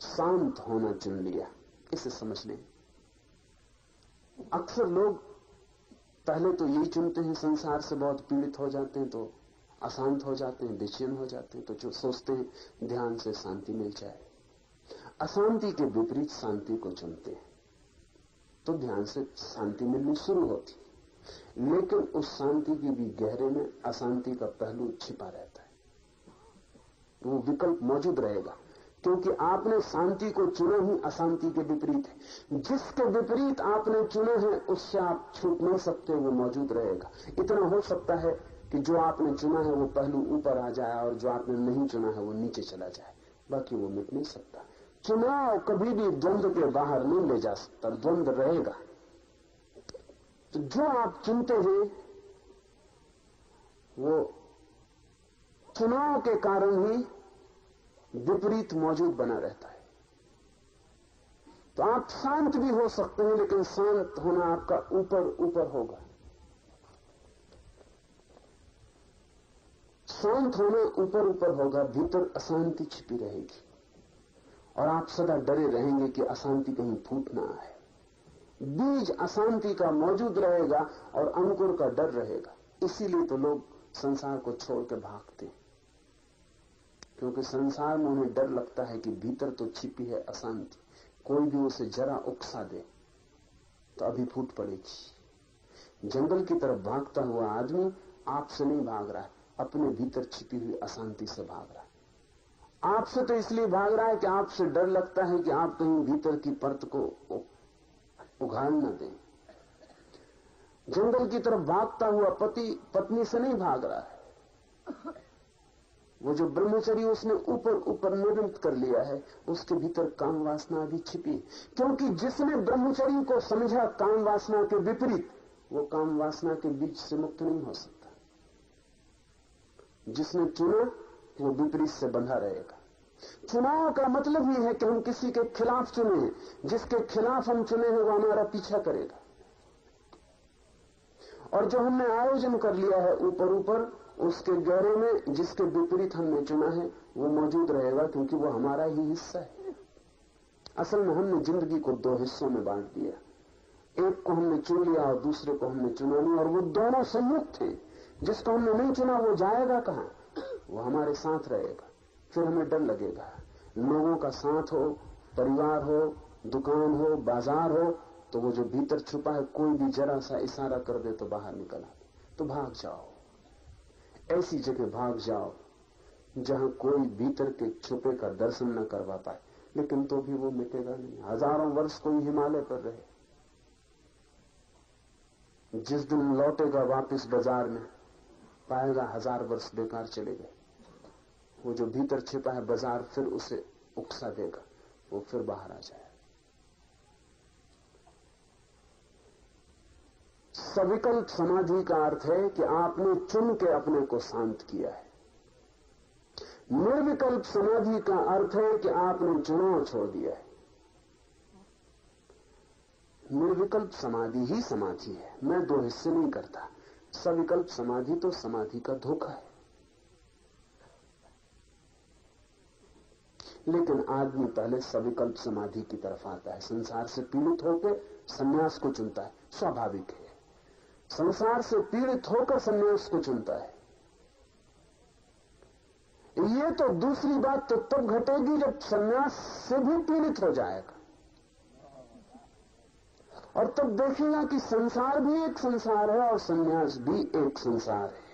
शांत होना चुन लिया। इसे समझ लें। अक्सर लोग पहले तो यही चुनते हैं, संसार से बहुत पीड़ित हो जाते हैं तो अशांत हो जाते हैं, बेचैन हो जाते हैं, तो जो सोचते हैं ध्यान से शांति मिल जाए। अशांति के विपरीत शांति को चुनते हैं तो ध्यान से शांति मिलनी शुरू होती, लेकिन उस शांति की भी गहरे में अशांति का पहलू छिपा रहता है। वो विकल्प मौजूद रहेगा, क्योंकि आपने शांति को चुना ही अशांति के विपरीत है। जिसके विपरीत आपने चुना है उससे आप छूट नहीं सकते, वो मौजूद रहेगा। इतना हो सकता है कि जो आपने चुना है वो पहलू ऊपर आ जाए और जो आपने नहीं चुना है वो नीचे चला जाए, बाकी वो मिट नहीं सकता। चुनाव कभी भी द्वंद्व के बाहर नहीं ले जा सकता, द्वंद्व रहेगा। तो जो आप चुनते हैं वो चुनाव के कारण ही विपरीत मौजूद बना रहता है। तो आप शांत भी हो सकते हैं, लेकिन शांत होना आपका ऊपर ऊपर होगा। शांत होना ऊपर ऊपर होगा, भीतर अशांति छिपी रहेगी और आप सदा डरे रहेंगे कि अशांति कहीं फूट ना आए। बीज अशांति का मौजूद रहेगा और अंकुर का डर रहेगा। इसीलिए तो लोग संसार को छोड़ के भागते हैं, क्योंकि संसार में उन्हें डर लगता है कि भीतर तो छिपी है अशांति, कोई भी उसे जरा उकसा दे तो अभी फूट पड़ेगी। जंगल की तरफ भागता हुआ आदमी आपसे नहीं भाग रहा है, अपने भीतर छिपी हुई अशांति से भाग रहा है। आपसे तो इसलिए भाग रहा है कि आपसे डर लगता है कि आप कहीं भीतर की परत को उघाड़ न दें। जंगल की तरफ भागता हुआ पति पत्नी से नहीं भाग रहा है। वो जो ब्रह्मचर्य उसने ऊपर ऊपर निर्मित कर लिया है, उसके भीतर काम वासना भी छिपी, क्योंकि जिसने ब्रह्मचर्य को समझा काम वासना के विपरीत, वो काम वासना के बीच से मुक्त नहीं हो सकता। जिसने चुना वो विपरीत से बंधा रहेगा। चुनाव का मतलब ही है कि हम किसी के खिलाफ चुने हैं, जिसके खिलाफ हम चुने हैं वो हमारा पीछा करेगा। और जो हमने आयोजन कर लिया है ऊपर ऊपर, उसके गहरे में जिसके विपरीत हमने चुना है वो मौजूद रहेगा, क्योंकि वो हमारा ही हिस्सा है। असल में हमने जिंदगी को दो हिस्सों में बांट दिया। एक को हमने चुन लिया और दूसरे को हमने चुना नहीं, और वो दोनों संयुक्त हैं। जिसको हमने नहीं चुना वो जाएगा कहां? वो हमारे साथ रहेगा। फिर हमें डर लगेगा। लोगों का साथ हो, परिवार हो, दुकान हो, बाजार हो, तो वो जो भीतर छुपा है कोई भी जरा सा इशारा कर दे तो बाहर निकल आए। तो भाग जाओ, ऐसी जगह भाग जाओ जहां कोई भीतर के छुपे का दर्शन न करवा पाए। लेकिन तो भी वो मिटेगा नहीं। हजारों वर्ष कोई हिमालय पर रहे, जिस दिन लौटेगा वापस बाजार में पाएगा 1000 वर्ष बेकार चले गए। वो जो भीतर छिपा है बाजार फिर उसे उकसा देगा, वो फिर बाहर आ जाए। सविकल्प समाधि का अर्थ है कि आपने चुन के अपने को शांत किया है। निर्विकल्प समाधि का अर्थ है कि आपने चुनाव छोड़ दिया है। निर्विकल्प समाधि ही समाधि है, मैं दो हिस्से नहीं करता। सविकल्प समाधि तो समाधि का धोखा है। लेकिन आदमी पहले सविकल्प समाधि की तरफ आता है। संसार से पीड़ित होकर संन्यास को चुनता है, स्वाभाविक है। संसार से पीड़ित होकर संन्यास को चुनता है। ये तो दूसरी बात तो तब घटेगी जब संन्यास से भी पीड़ित हो जाएगा, और तब देखेगा कि संसार भी एक संसार है और संन्यास भी एक संसार है।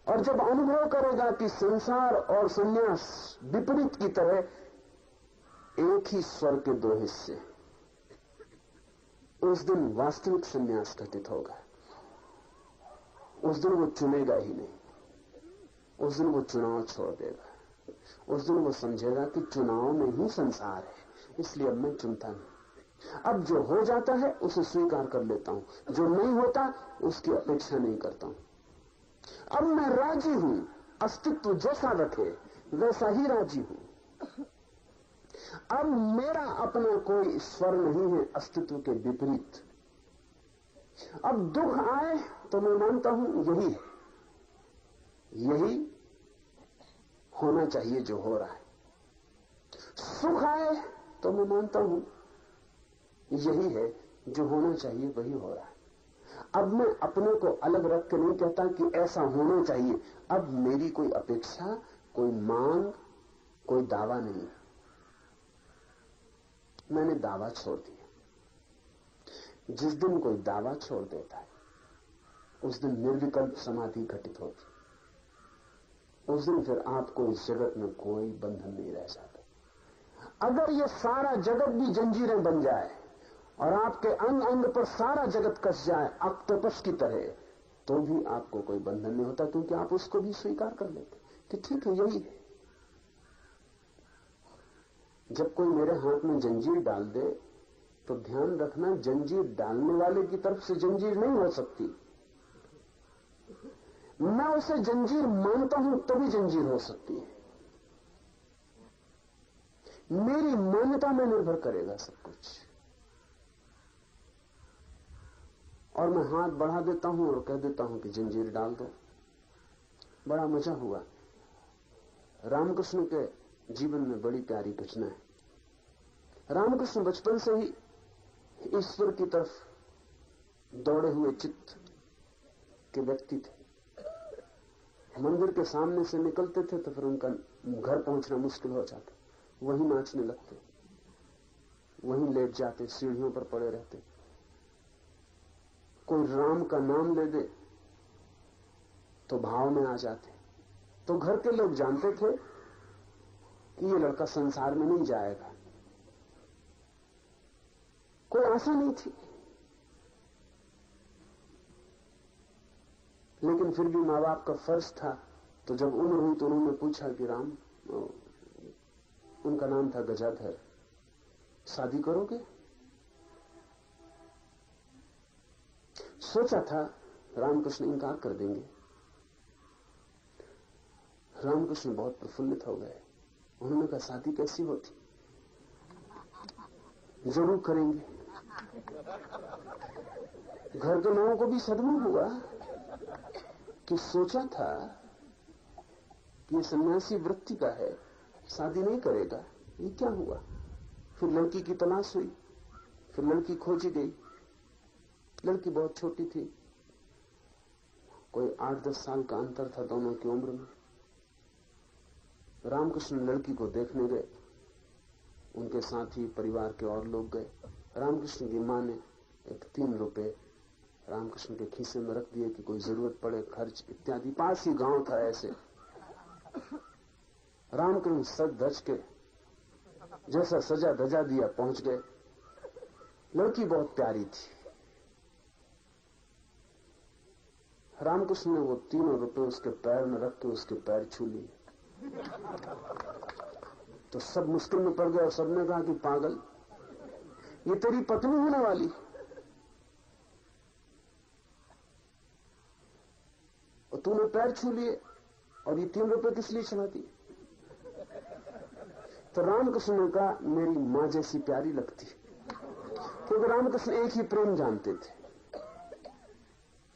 और जब अनुभव करेगा कि संसार और संन्यास विपरीत की तरह एक ही स्वर के दो हिस्से, उस दिन वास्तविक संन्यास घटित होगा। उस दिन वो चुनेगा ही नहीं, उस दिन वो चुनाव छोड़ देगा। उस दिन वो समझेगा कि चुनाव में ही संसार है, इसलिए अब मैं चुनता नहीं। अब जो हो जाता है उसे स्वीकार कर लेता हूं, जो नहीं होता उसकी अपेक्षा नहीं करता हूं। अब मैं राजी हूं, अस्तित्व जैसा रखे वैसा ही राजी हूं। अब मेरा अपना कोई स्वर नहीं है अस्तित्व के विपरीत। अब दुख आए तो मैं मानता हूं यही है, यही होना चाहिए जो हो रहा है। सुख आए तो मैं मानता हूं यही है जो होना चाहिए वही हो रहा है। अब मैं अपने को अलग रख के नहीं कहता कि ऐसा होना चाहिए। अब मेरी कोई अपेक्षा, कोई मांग, कोई दावा नहीं। मैंने दावा छोड़ दिया। जिस दिन कोई दावा छोड़ देता है उस दिन निर्विकल्प समाधि घटित होती। उस दिन फिर आपको इस जगत में कोई बंधन नहीं रह जाता। अगर ये सारा जगत भी जंजीरें बन जाए और आपके अंग अंग पर सारा जगत कस जाए ऑक्टोपस की तरह, तो भी आपको कोई बंधन नहीं होता, क्योंकि आप उसको भी स्वीकार कर लेते कि ठीक है यही है। जब कोई मेरे हाथ में जंजीर डाल दे तो ध्यान रखना, जंजीर डालने वाले की तरफ से जंजीर नहीं हो सकती। मैं उसे जंजीर मानता हूं तभी जंजीर हो सकती है। मेरी मान्यता में निर्भर करेगा सब कुछ। और मैं हाथ बढ़ा देता हूं और कह देता हूं कि जंजीर डाल दो। बड़ा मजा हुआ। रामकृष्ण के जीवन में बड़ी प्यारी घटना है। रामकृष्ण बचपन से ही ईश्वर की तरफ दौड़े हुए चित्त के व्यक्ति थे। मंदिर के सामने से निकलते थे तो फिर उनका घर पहुंचना मुश्किल हो जाता, वहीं नाचने लगते, वहीं लेट जाते, सीढ़ियों पर पड़े रहते। कोई राम का नाम ले दे तो भाव में आ जाते। तो घर के लोग जानते थे कि ये लड़का संसार में नहीं जाएगा। कोई आशा नहीं थी, लेकिन फिर भी माँ बाप का फर्ज था। तो जब उम्र हुई तो उन्होंने पूछा कि राम, उनका नाम था गजाधर, शादी करोगे? सोचा था रामकृष्ण इनकार कर देंगे। रामकृष्ण बहुत प्रफुल्लित हो गए। उन्होंने कहा शादी कैसी होती? जरूर करेंगे। घर के लोगों को भी सदमा हुआ कि सोचा था कि ये सन्यासी वृत्ति का है, शादी नहीं करेगा, ये क्या हुआ? फिर लड़की की तलाश हुई, फिर लड़की खोजी गई। लड़की बहुत छोटी थी, कोई 8-10 साल का अंतर था दोनों की उम्र में। रामकृष्ण लड़की को देखने गए, उनके साथ ही परिवार के और लोग गए। रामकृष्ण की मां ने एक 3 रुपए रामकृष्ण के खीसे में रख दिए कि कोई जरूरत पड़े, खर्च इत्यादि। पास ही गांव था ऐसे। रामकृष्ण सज धज के जैसा सजा धजा दिया पहुंच गए। लड़की बहुत प्यारी थी। रामकृष्ण ने वो 3 रुपए उसके पैर में रख के उसके पैर छू लिए। तो सब मुश्किल में पड़ गए और सबने कहा कि पागल, ये तेरी पत्नी होने वाली, और तूने पैर छू लिए और ये 3 रुपए किस लिए चढ़ा दिए? तो रामकृष्ण ने कहा मेरी मां जैसी प्यारी लगती, क्योंकि रामकृष्ण एक ही प्रेम जानते थे,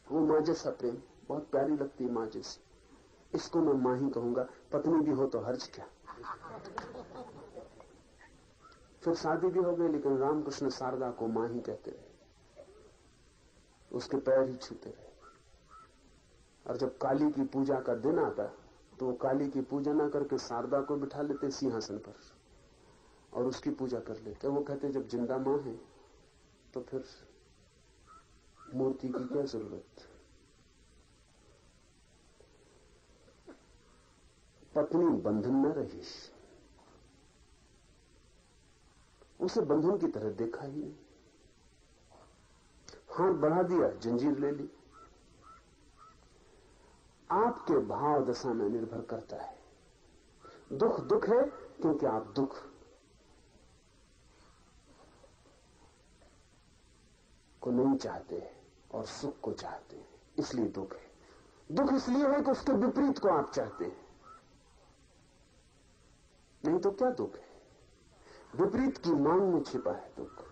वो मां जैसा प्रेम, बहुत प्यारी लगती है मां जैसी। इसको मैं मां ही कहूंगा, पत्नी भी हो तो हर्ज क्या। फिर शादी भी हो गई, लेकिन रामकृष्ण शारदा को मां ही कहते रहे, उसके पैर ही छूते रहे। और जब काली की पूजा का दिन आता तो वो काली की पूजा ना करके शारदा को बिठा लेते सिंहासन पर और उसकी पूजा कर लेते। वो कहते जब जिंदा मां है तो फिर मूर्ति की क्या जरूरत। पत्नी बंधन न रही, उसे बंधन की तरह देखा ही नहीं। हाथ बढ़ा दिया, जंजीर ले ली। आपके भाव दशा में निर्भर करता है। दुख दुख है क्योंकि आप दुख को नहीं चाहते और सुख को चाहते हैं, इसलिए दुख है। दुख इसलिए है कि उसके विपरीत को आप चाहते हैं, नहीं तो क्या दुख है। विपरीत की मांग में छिपा है दुख।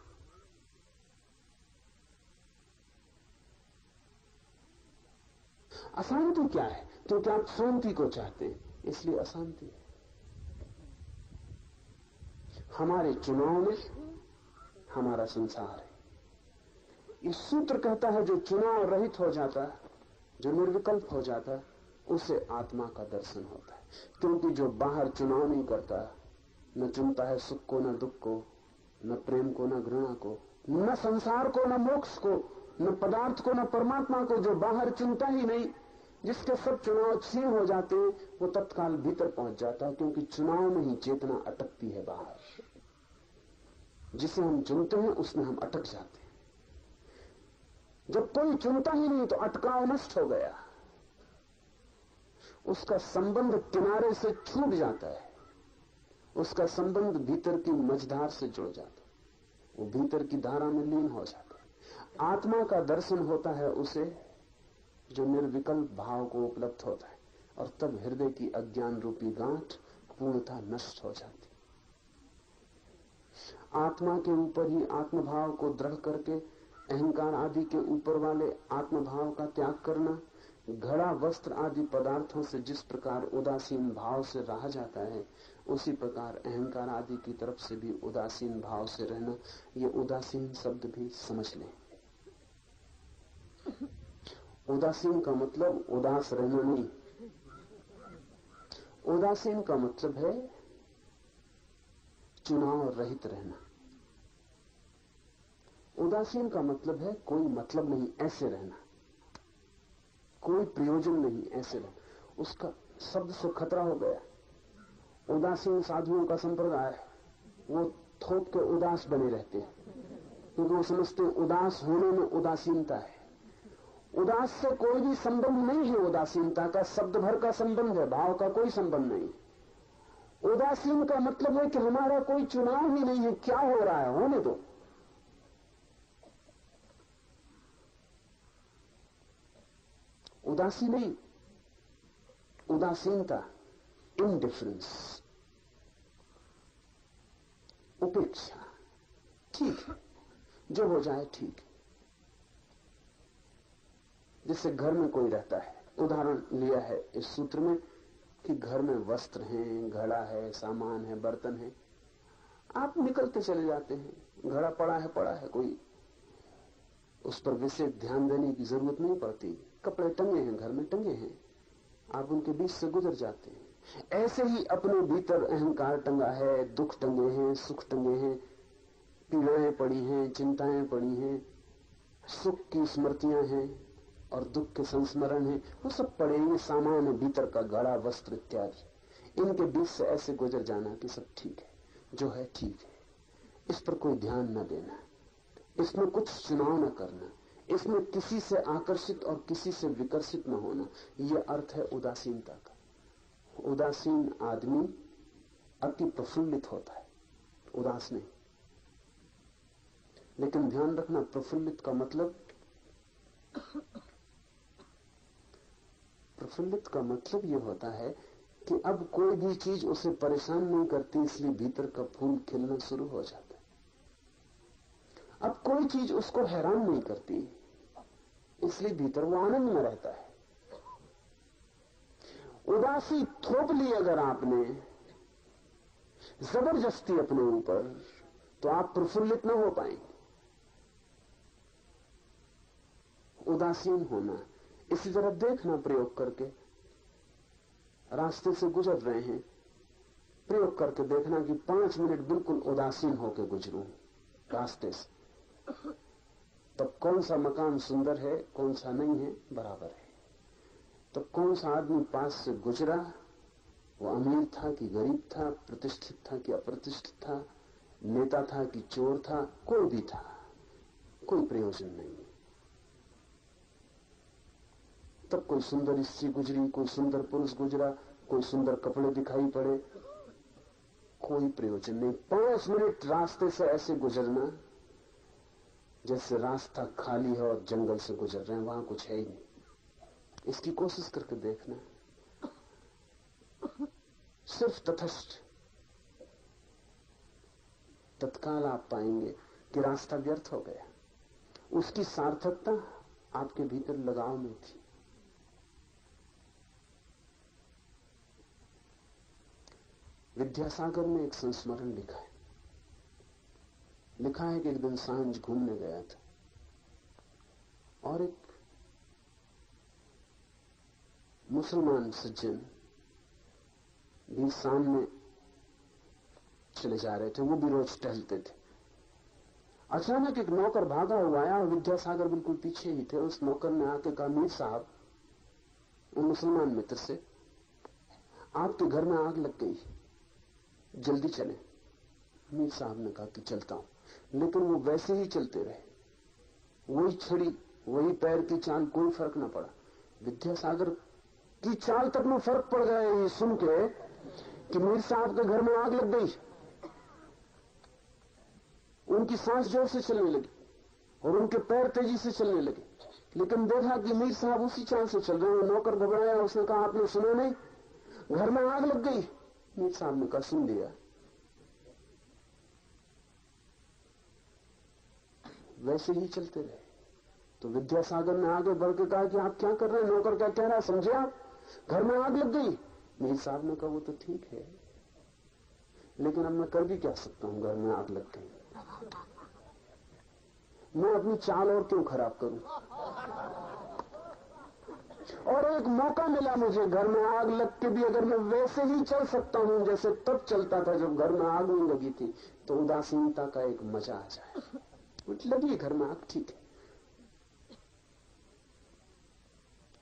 अशांति क्या है? क्योंकि आप शांति को चाहते हैं, इसलिए अशांति है। हमारे चुनाव में हमारा संसार है। ये सूत्र कहता है जो चुनाव रहित हो जाता है, जो निर्विकल्प हो जाता है, उसे आत्मा का दर्शन होता है। क्योंकि जो बाहर चुनाव नहीं करता, न चुनता है सुख को न दुख को, न प्रेम को न घृणा को, न संसार को न मोक्ष को, न पदार्थ को न परमात्मा को, जो बाहर चुनता ही नहीं, जिसके सब चुनाव क्षीण हो जाते हैं, वो तत्काल भीतर पहुंच जाता है। क्योंकि चुनाव में ही चेतना अटकती है बाहर। जिसे हम चुनते हैं उसमें हम अटक जाते हैं। जब कोई चुनता ही नहीं तो अटकाव नष्ट हो गया, उसका संबंध किनारे से छूट जाता है, उसका संबंध भीतर की मझधार से जुड़ जाता है, वो भीतर की धारा में लीन हो जाता है। आत्मा का दर्शन होता है उसे जो निर्विकल्प भाव को उपलब्ध होता है, और तब हृदय की अज्ञान रूपी गांठ पूर्णतः नष्ट हो जाती। आत्मा के ऊपर ही आत्मभाव को दृढ़ करके अहंकार आदि के ऊपर वाले आत्मभाव का त्याग करना, घड़ा वस्त्र आदि पदार्थों से जिस प्रकार उदासीन भाव से रहा जाता है, उसी प्रकार अहंकार आदि की तरफ से भी उदासीन भाव से रहना। ये उदासीन शब्द भी समझ लें। उदासीन का मतलब उदास रहना नहीं। उदासीन का मतलब है चुनाव रहित रहना। उदासीन का मतलब है कोई मतलब नहीं, ऐसे रहना, कोई प्रयोजन नहीं, ऐसे रहना। उसका शब्द से खतरा हो गया। उदासीन साधुओं का संप्रदाय है, वो थोक के उदास बने रहते हैं, क्योंकि वो समझते हैं उदास होने में उदासीनता है। उदास से कोई भी संबंध नहीं है। उदासीनता का शब्द भर का संबंध है, भाव का कोई संबंध नहीं। उदासीन का मतलब है कि हमारा कोई चुनाव ही नहीं है, क्या हो रहा है होने दो। उदासी नहीं, उदासीनता, इनडिफरेंस, उपेक्षा। ठीक है, जो हो जाए ठीक है। जैसे घर में कोई रहता है, उदाहरण लिया है इस सूत्र में कि घर में वस्त्र हैं, घड़ा है, सामान है, बर्तन है, आप निकलते चले जाते हैं। घड़ा पड़ा है, कोई उस पर विशेष ध्यान देने की जरूरत नहीं पड़ती। कपड़े टंगे हैं, घर में टंगे हैं, आप उनके बीच से गुजर जाते हैं। ऐसे ही अपने भीतर अहंकार टंगा है, दुख टंगे हैं, सुख टंगे हैं, पीड़ाएं पड़ी हैं, चिंताएं पड़ी हैं, सुख की स्मृतियां हैं और दुख के संस्मरण हैं, वो सब पड़े। ये सामान है भीतर का, घड़ा, वस्त्र इत्यादि। इनके बीच से ऐसे गुजर जाना कि सब ठीक है, जो है ठीक है, इस पर कोई ध्यान न देना, इसमें कुछ चुनाव न करना, इसमें किसी से आकर्षित और किसी से विकर्षित न होना। यह अर्थ है उदासीनता का। उदासीन आदमी अति प्रफुल्लित होता है, उदास नहीं। लेकिन ध्यान रखना, प्रफुल्लित का मतलब यह होता है कि अब कोई भी चीज उसे परेशान नहीं करती, इसलिए भीतर का फूल खिलना शुरू हो जाता है। अब कोई चीज उसको हैरान नहीं करती, इसलिए भीतर वो आनंद में रहता है। उदासी थोप ली अगर आपने जबरदस्ती अपने ऊपर, तो आप प्रफुल्लित न हो पाएंगे। उदासीन होना, इसी तरह देखना प्रयोग करके। रास्ते से गुजर रहे हैं, प्रयोग करके देखना कि 5 मिनट बिल्कुल उदासीन होकर गुजरूं रास्ते से, तब कौन सा मकान सुंदर है कौन सा नहीं है बराबर है। तब कौन सा आदमी पास से गुजरा, वो अमीर था कि गरीब था, प्रतिष्ठित था कि अप्रतिष्ठित था, नेता था कि चोर था, कोई भी था, कोई प्रयोजन नहीं। तब कोई सुंदर स्त्री गुजरी, कोई सुंदर पुरुष गुजरा, कोई सुंदर कपड़े दिखाई पड़े, कोई प्रयोजन नहीं। 5 मिनट रास्ते से ऐसे गुजरना जैसे रास्ता खाली है और जंगल से गुजर रहे हैं, वहां कुछ है ही नहीं। इसकी कोशिश करके देखना, सिर्फ तटस्थ, तत्काल आप पाएंगे कि रास्ता व्यर्थ हो गया। उसकी सार्थकता आपके भीतर लगाव में थी। विद्यासागर ने एक संस्मरण लिखा है। लिखा है कि एक दिन सांझ घूमने गया था और एक मुसलमान सज्जन भी सामने चले जा रहे थे, वो भी रोज टहलते थे। अचानक एक नौकर भागा हुआ आया और विद्यासागर बिल्कुल पीछे ही थे। उस नौकर ने आके कहा, मीर साहब, उन मुसलमान मित्र से, आपके घर में आग लग गई, जल्दी चलें। मीर साहब ने कहा कि चलता हूं। लेकिन वो वैसे ही चलते रहे, वही छड़ी, वही पैर की चाल, कोई फर्क न पड़ा। विद्यासागर की चाल तक में फर्क पड़ गया ये सुन के कि मीर साहब के घर में आग लग गई। उनकी सांस जोर से चलने लगी और उनके पैर तेजी से चलने लगे। लेकिन देखा कि मीर साहब उसी चाल से चल रहे हैं। नौकर घबराया, उसने कहा, आपने सुना नहीं, घर में आग लग गई। मीर साहब ने कहा, सुन लिया। वैसे ही चलते रहे। तो विद्यासागर ने आगे बढ़ के कहा कि आप क्या कर रहे हैं? नौकर क्या कह रहा है समझे आप? घर में आग लग गई। मीर साहब ने कहा, वो तो ठीक है, लेकिन अब मैं कर भी क्या सकता हूं, घर में आग लग गई। मैं अपनी चाल और क्यों खराब करूं? और एक मौका मिला मुझे, घर में आग लग के भी अगर मैं वैसे ही चल सकता हूं जैसे तब चलता था जब घर में आग नहीं लगी थी, तो उदासीनता का एक मजा आ जाए। लगी घर में आग, ठीक है,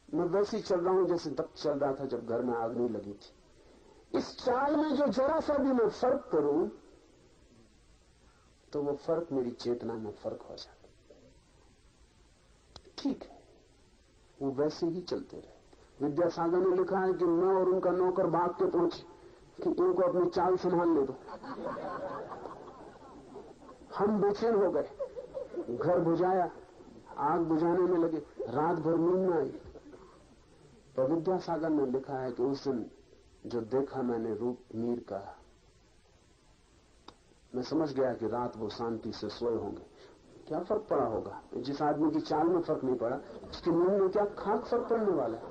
मैं वैसे ही चल रहा हूं जैसे तब चल रहा था जब घर में आग नहीं लगी थी। इस चाल में जो जरा सा भी मैं फर्क करूं तो वो फर्क मेरी चेतना में फर्क हो जाता। ठीक है, वो वैसे ही चलते रहे। विद्यासागर ने लिखा है कि मैं और उनका नौकर भाग के पहुंचे कि इनको अपनी चाल संभालने दो। हम बेचैन हो गए, घर बुझाया, आग बुझाने में लगे, रात भर नींद न आई। तो विद्यासागर ने लिखा है कि उस दिन जो देखा मैंने रूप मीर का, मैं समझ गया कि रात वो शांति से सोए होंगे। क्या फर्क पड़ा होगा? जिस आदमी की चाल में फर्क नहीं पड़ा, उसकी नींद में क्या खाक फर्क पड़ने वाला है?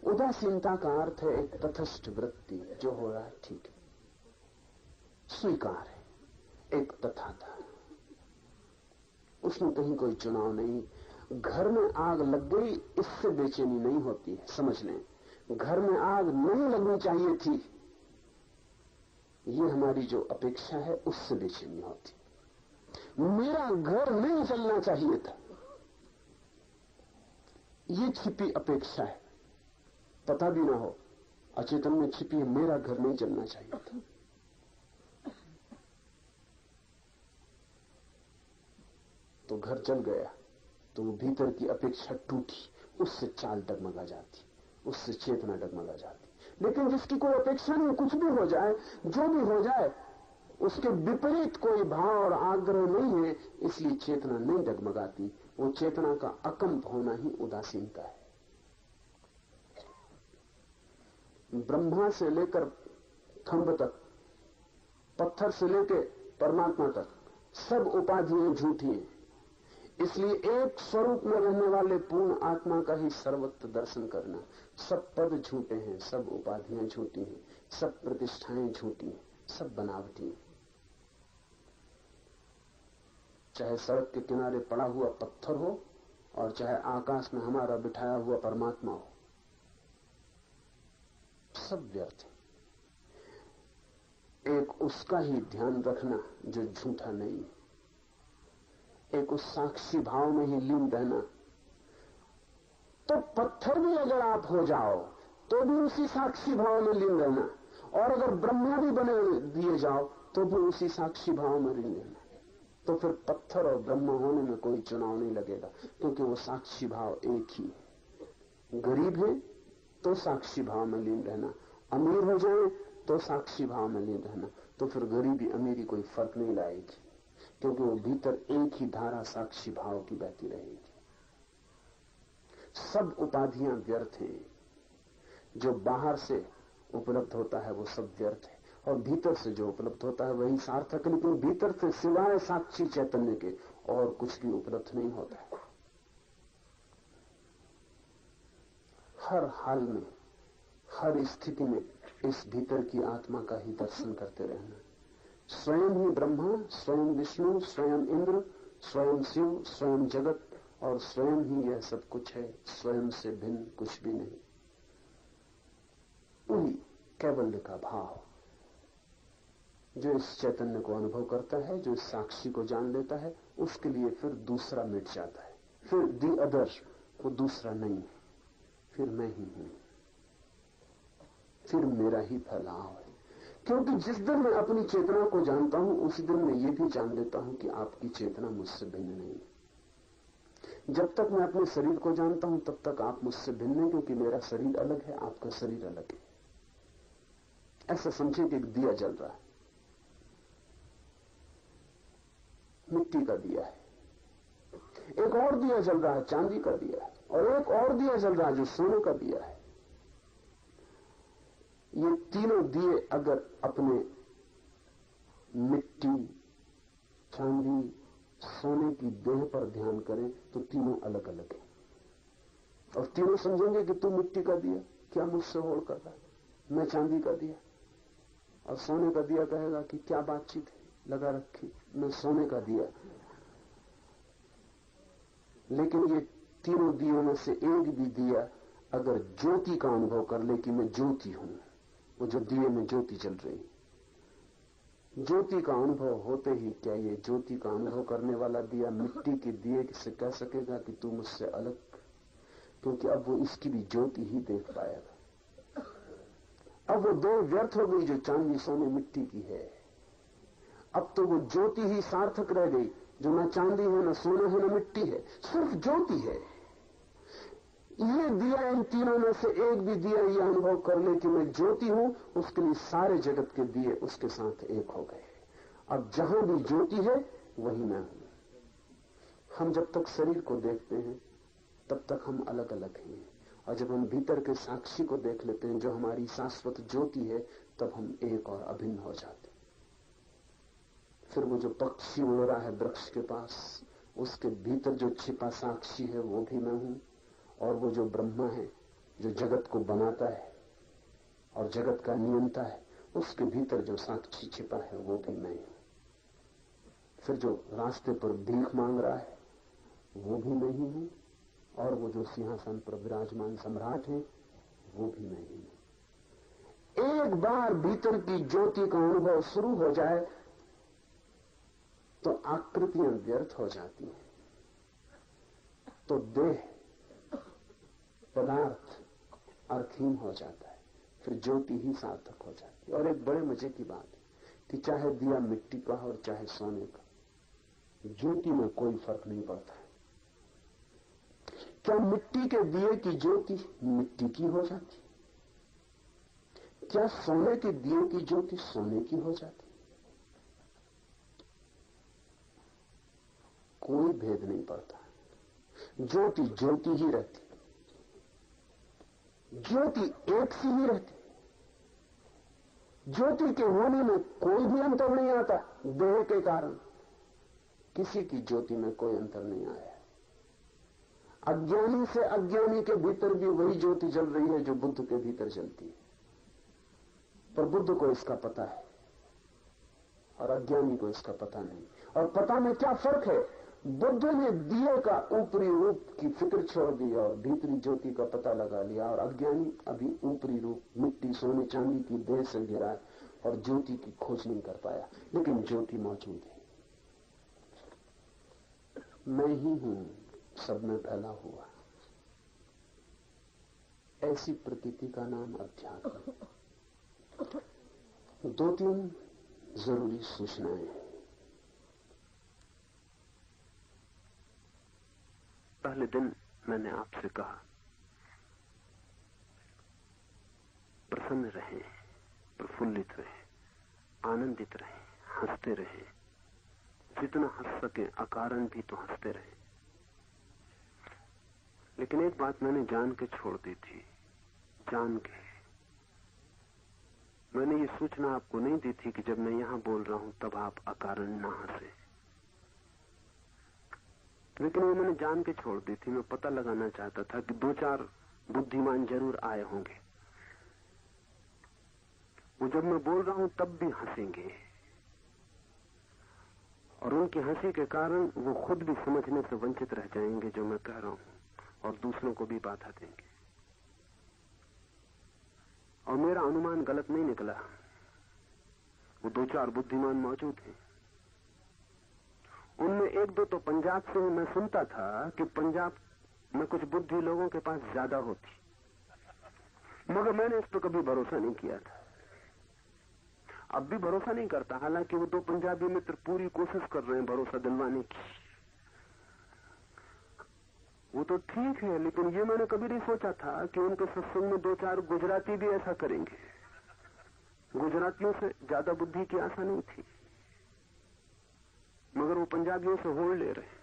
उदासीनता का अर्थ है एक तटस्थ वृत्ति, जो हो रहा है ठीक है, स्वीकार है, एक तथाता। उसमें कहीं कोई चुनाव नहीं। घर में आग लग गई, इससे बेचैनी नहीं होती है, समझ लें। घर में आग नहीं लगनी चाहिए थी, ये हमारी जो अपेक्षा है उससे बेचैनी होती। मेरा घर नहीं जलना चाहिए था, ये छिपी अपेक्षा है, पता भी ना हो, अचेतन में छिपी है, मेरा घर नहीं जलना चाहिए था। तो घर जल गया तो वो भीतर की अपेक्षा टूटी, उससे चाल डगमगा जाती, उससे चेतना डगमगा जाती। लेकिन जिसकी कोई अपेक्षा नहीं, कुछ भी हो जाए, जो भी हो जाए, उसके विपरीत कोई भाव और आग्रह नहीं है, इसलिए चेतना नहीं डगमगाती। वो चेतना का अकंप होना ही उदासीनता है। ब्रह्मा से लेकर खंभ तक, पत्थर से लेकर परमात्मा तक, सब उपाधियां झूठी हैं। इसलिए एक स्वरूप में रहने वाले पूर्ण आत्मा का ही सर्वत्र दर्शन करना। सब पद झूठे हैं, सब उपाधियां झूठी हैं, सब प्रतिष्ठाएं झूठी हैं, सब बनावटी। चाहे सड़क के किनारे पड़ा हुआ पत्थर हो और चाहे आकाश में हमारा बिठाया हुआ परमात्मा हो, सब व्यर्थ है। एक उसका ही ध्यान रखना जो झूठा नहीं है, एक उस साक्षी भाव में ही लीन रहना। तो पत्थर भी अगर आप हो जाओ तो भी उसी साक्षी भाव में लीन रहना, और अगर ब्रह्मा भी बने दिए जाओ तो भी उसी साक्षी भाव में लीन रहना। तो फिर पत्थर और ब्रह्मा होने में कोई चुनाव नहीं लगेगा, क्योंकि वो साक्षी भाव एक ही है। गरीब है तो साक्षी भाव में लीन रहना, अमीर हो जाए तो साक्षी भाव में लीन रहना। तो फिर गरीबी अमीरी कोई फर्क नहीं लाएगी, क्योंकि वो भीतर एक ही धारा साक्षी भाव की बहती रहेगी। सब उपाधियां व्यर्थ हैं। जो बाहर से उपलब्ध होता है वो सब व्यर्थ है, और भीतर से जो उपलब्ध होता है वही सार्थक है। लेकिन भीतर से सिवाय साक्षी चैतन्य के और कुछ भी उपलब्ध नहीं होता है। हर हाल में, हर स्थिति में इस भीतर की आत्मा का ही दर्शन करते रहना। स्वयं ही ब्रह्मा, स्वयं विष्णु, स्वयं इंद्र, स्वयं शिव, स्वयं जगत, और स्वयं ही यह सब कुछ है। स्वयं से भिन्न कुछ भी नहीं। वही कैवल्य का भाव जो इस चैतन्य को अनुभव करता है, जो इस साक्षी को जान लेता है, उसके लिए फिर दूसरा मिट जाता है। फिर दी अदर, वो दूसरा नहीं है, फिर मैं ही हूं, फिर मेरा ही फैलाव है। क्योंकि जिस दिन मैं अपनी चेतना को जानता हूं उसी दिन मैं ये भी जान लेता हूं कि आपकी चेतना मुझसे भिन्न नहीं है। जब तक मैं अपने शरीर को जानता हूं तब तक आप मुझसे भिन्न हैं, क्योंकि मेरा शरीर अलग है, आपका शरीर अलग है। ऐसा समझे कि एक दिया जल रहा है, मिट्टी का दिया है, एक और दिया जल रहा है, चांदी का दिया है, और एक और दिया जल रहा है जो सोने का दिया है। ये तीनों दिए अगर अपने मिट्टी, चांदी, सोने की देह पर ध्यान करें तो तीनों अलग अलग हैं, और तीनों समझेंगे कि तू मिट्टी का दिया, क्या मुझसे होड़ कर रहा है, मैं चांदी का दिया। और सोने का दिया कहेगा कि क्या बातचीत है लगा रखी, मैं सोने का दिया। लेकिन ये तीनों दियों में से एक भी दिया अगर ज्योति का अनुभव कर ले कि मैं ज्योति हूं, वो जो दिए में ज्योति चल रही, ज्योति का अनुभव होते ही क्या ये ज्योति का अनुभव करने वाला दिया मिट्टी के दिए से कह सकेगा कि तू मुझसे अलग? क्योंकि अब वो इसकी भी ज्योति ही देख पाएगा। अब वो दो व्यर्थ हो गई जो चांदी सोने मिट्टी की है। अब तो वो ज्योति ही सार्थक रह गई, जो न चांदी है, न सोना है, न मिट्टी है, सिर्फ ज्योति है। ये दिया इन तीनों में से एक भी दिया ये अनुभव कर ले कि मैं ज्योति हूं, उसके लिए सारे जगत के दिए उसके साथ एक हो गए। अब जहां भी ज्योति है वही मैं हूं। हम जब तक शरीर को देखते हैं तब तक हम अलग अलग हैं, और जब हम भीतर के साक्षी को देख लेते हैं जो हमारी शाश्वत ज्योति है, तब हम एक और अभिन्न हो जाते हैं। फिर वो जो पक्षी उड़ रहा है वृक्ष के पास, उसके भीतर जो छिपा साक्षी है वो भी मैं हूं, और वो जो ब्रह्मा है जो जगत को बनाता है और जगत का नियंता है, उसके भीतर जो साक्षी छिपा है वो भी मैं हूं। फिर जो रास्ते पर भीख मांग रहा है वो भी मैं ही हूं, और वो जो सिंहासन पर विराजमान सम्राट है वो भी मैं ही हूं। एक बार भीतर की ज्योति का अनुभव शुरू हो जाए तो आकृतियां व्यर्थ हो जाती हैं, तो देह पदार्थ अर्थहीन हो जाता है, फिर ज्योति ही सार्थक हो जाती है। और एक बड़े मजे की बात है कि चाहे दिया मिट्टी का हो और चाहे सोने का, ज्योति में कोई फर्क नहीं पड़ता है। क्या मिट्टी के दिए की ज्योति मिट्टी की हो जाती? क्या सोने के दिए की ज्योति सोने की हो जाती? कोई भेद नहीं पड़ता। ज्योति ज्योति ही रहती, ज्योति एक सी ही रहती। ज्योति के होने में कोई भी अंतर नहीं आता। देह के कारण किसी की ज्योति में कोई अंतर नहीं आया। अज्ञानी से अज्ञानी के भीतर भी वही ज्योति जल रही है जो बुद्ध के भीतर जलती है, पर बुद्ध को इसका पता है और अज्ञानी को इसका पता नहीं। और पता में क्या फर्क है? बुद्ध ने दिए का ऊपरी रूप की फिक्र छोड़ दी और भीतरी ज्योति का पता लगा लिया, और अज्ञानी अभी ऊपरी रूप मिट्टी सोने चांदी की देह से घिरा है और ज्योति की खोज नहीं कर पाया। लेकिन ज्योति मौजूद है। मैं ही हूं सब में फैला हुआ। ऐसी प्रतीति का नाम अध्यात्म। दो तीन जरूरी सूचनाएं। पहले दिन मैंने आपसे कहा प्रसन्न रहें, प्रफुल्लित रहें, आनंदित रहें, हंसते रहें, जितना हंस सके, अकारण भी तो हंसते रहें। लेकिन एक बात मैंने जान के छोड़ दी थी, जान के। मैंने ये सूचना आपको नहीं दी थी कि जब मैं यहां बोल रहा हूं तब आप अकारण ना हंसे, लेकिन वो मैंने जान के छोड़ दी थी। मैं पता लगाना चाहता था कि दो चार बुद्धिमान जरूर आए होंगे, वो जब मैं बोल रहा हूं तब भी हंसेंगे, और उनकी हंसी के कारण वो खुद भी समझने से वंचित रह जाएंगे जो मैं कह रहा हूं, और दूसरों को भी बाधा देंगे। और मेरा अनुमान गलत नहीं निकला। वो दो चार बुद्धिमान मौजूद हैं। उनमें एक दो तो पंजाब से मैं सुनता था कि पंजाब में कुछ बुद्धि लोगों के पास ज्यादा होती, मगर मैंने इस पर कभी भरोसा नहीं किया था। अब भी भरोसा नहीं करता, हालांकि वो दो पंजाबी मित्र पूरी कोशिश कर रहे हैं भरोसा दिलवाने की। वो तो ठीक है, लेकिन ये मैंने कभी नहीं सोचा था कि उनके सत्संग में दो चार गुजराती भी ऐसा करेंगे। गुजरातियों से ज्यादा बुद्धि की आशा नहीं थी, मगर वो पंजाबियों से होड़ ले रहे।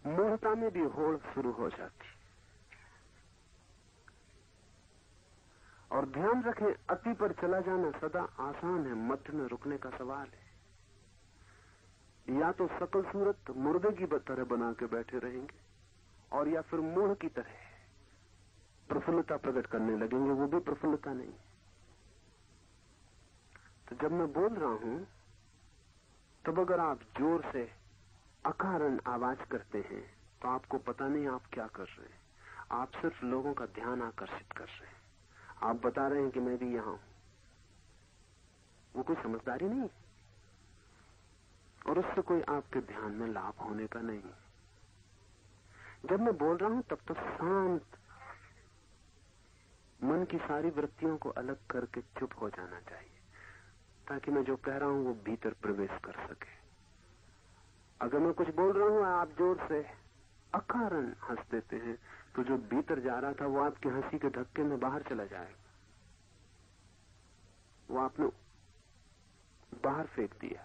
मूर्खता में भी होड़ शुरू हो जाती। और ध्यान रखें, अति पर चला जाना सदा आसान है, मध्य में रुकने का सवाल है। या तो सकल सूरत मुर्दे की तरह बना के बैठे रहेंगे, और या फिर मूढ़ की तरह प्रफुल्लता प्रकट करने लगेंगे, वो भी प्रफुल्लता नहीं। तो जब मैं बोल रहा हूं तब अगर आप जोर से अकारण आवाज करते हैं तो आपको पता नहीं आप क्या कर रहे हैं। आप सिर्फ लोगों का ध्यान आकर्षित कर रहे हैं। आप बता रहे हैं कि मैं भी यहां हूं। वो कोई समझदारी नहीं, और उससे कोई आपके ध्यान में लाभ होने का नहीं। जब मैं बोल रहा हूं तब तो शांत मन की सारी वृत्तियों को अलग करके चुप हो जाना चाहिए, ताकि मैं जो कह रहा हूं वो भीतर प्रवेश कर सके। अगर मैं कुछ बोल रहा हूं, आप जोर से अकारण हंस देते हैं, तो जो भीतर जा रहा था वो आपकी हंसी के धक्के में बाहर चला जाएगा। वो आपने बाहर फेंक दिया।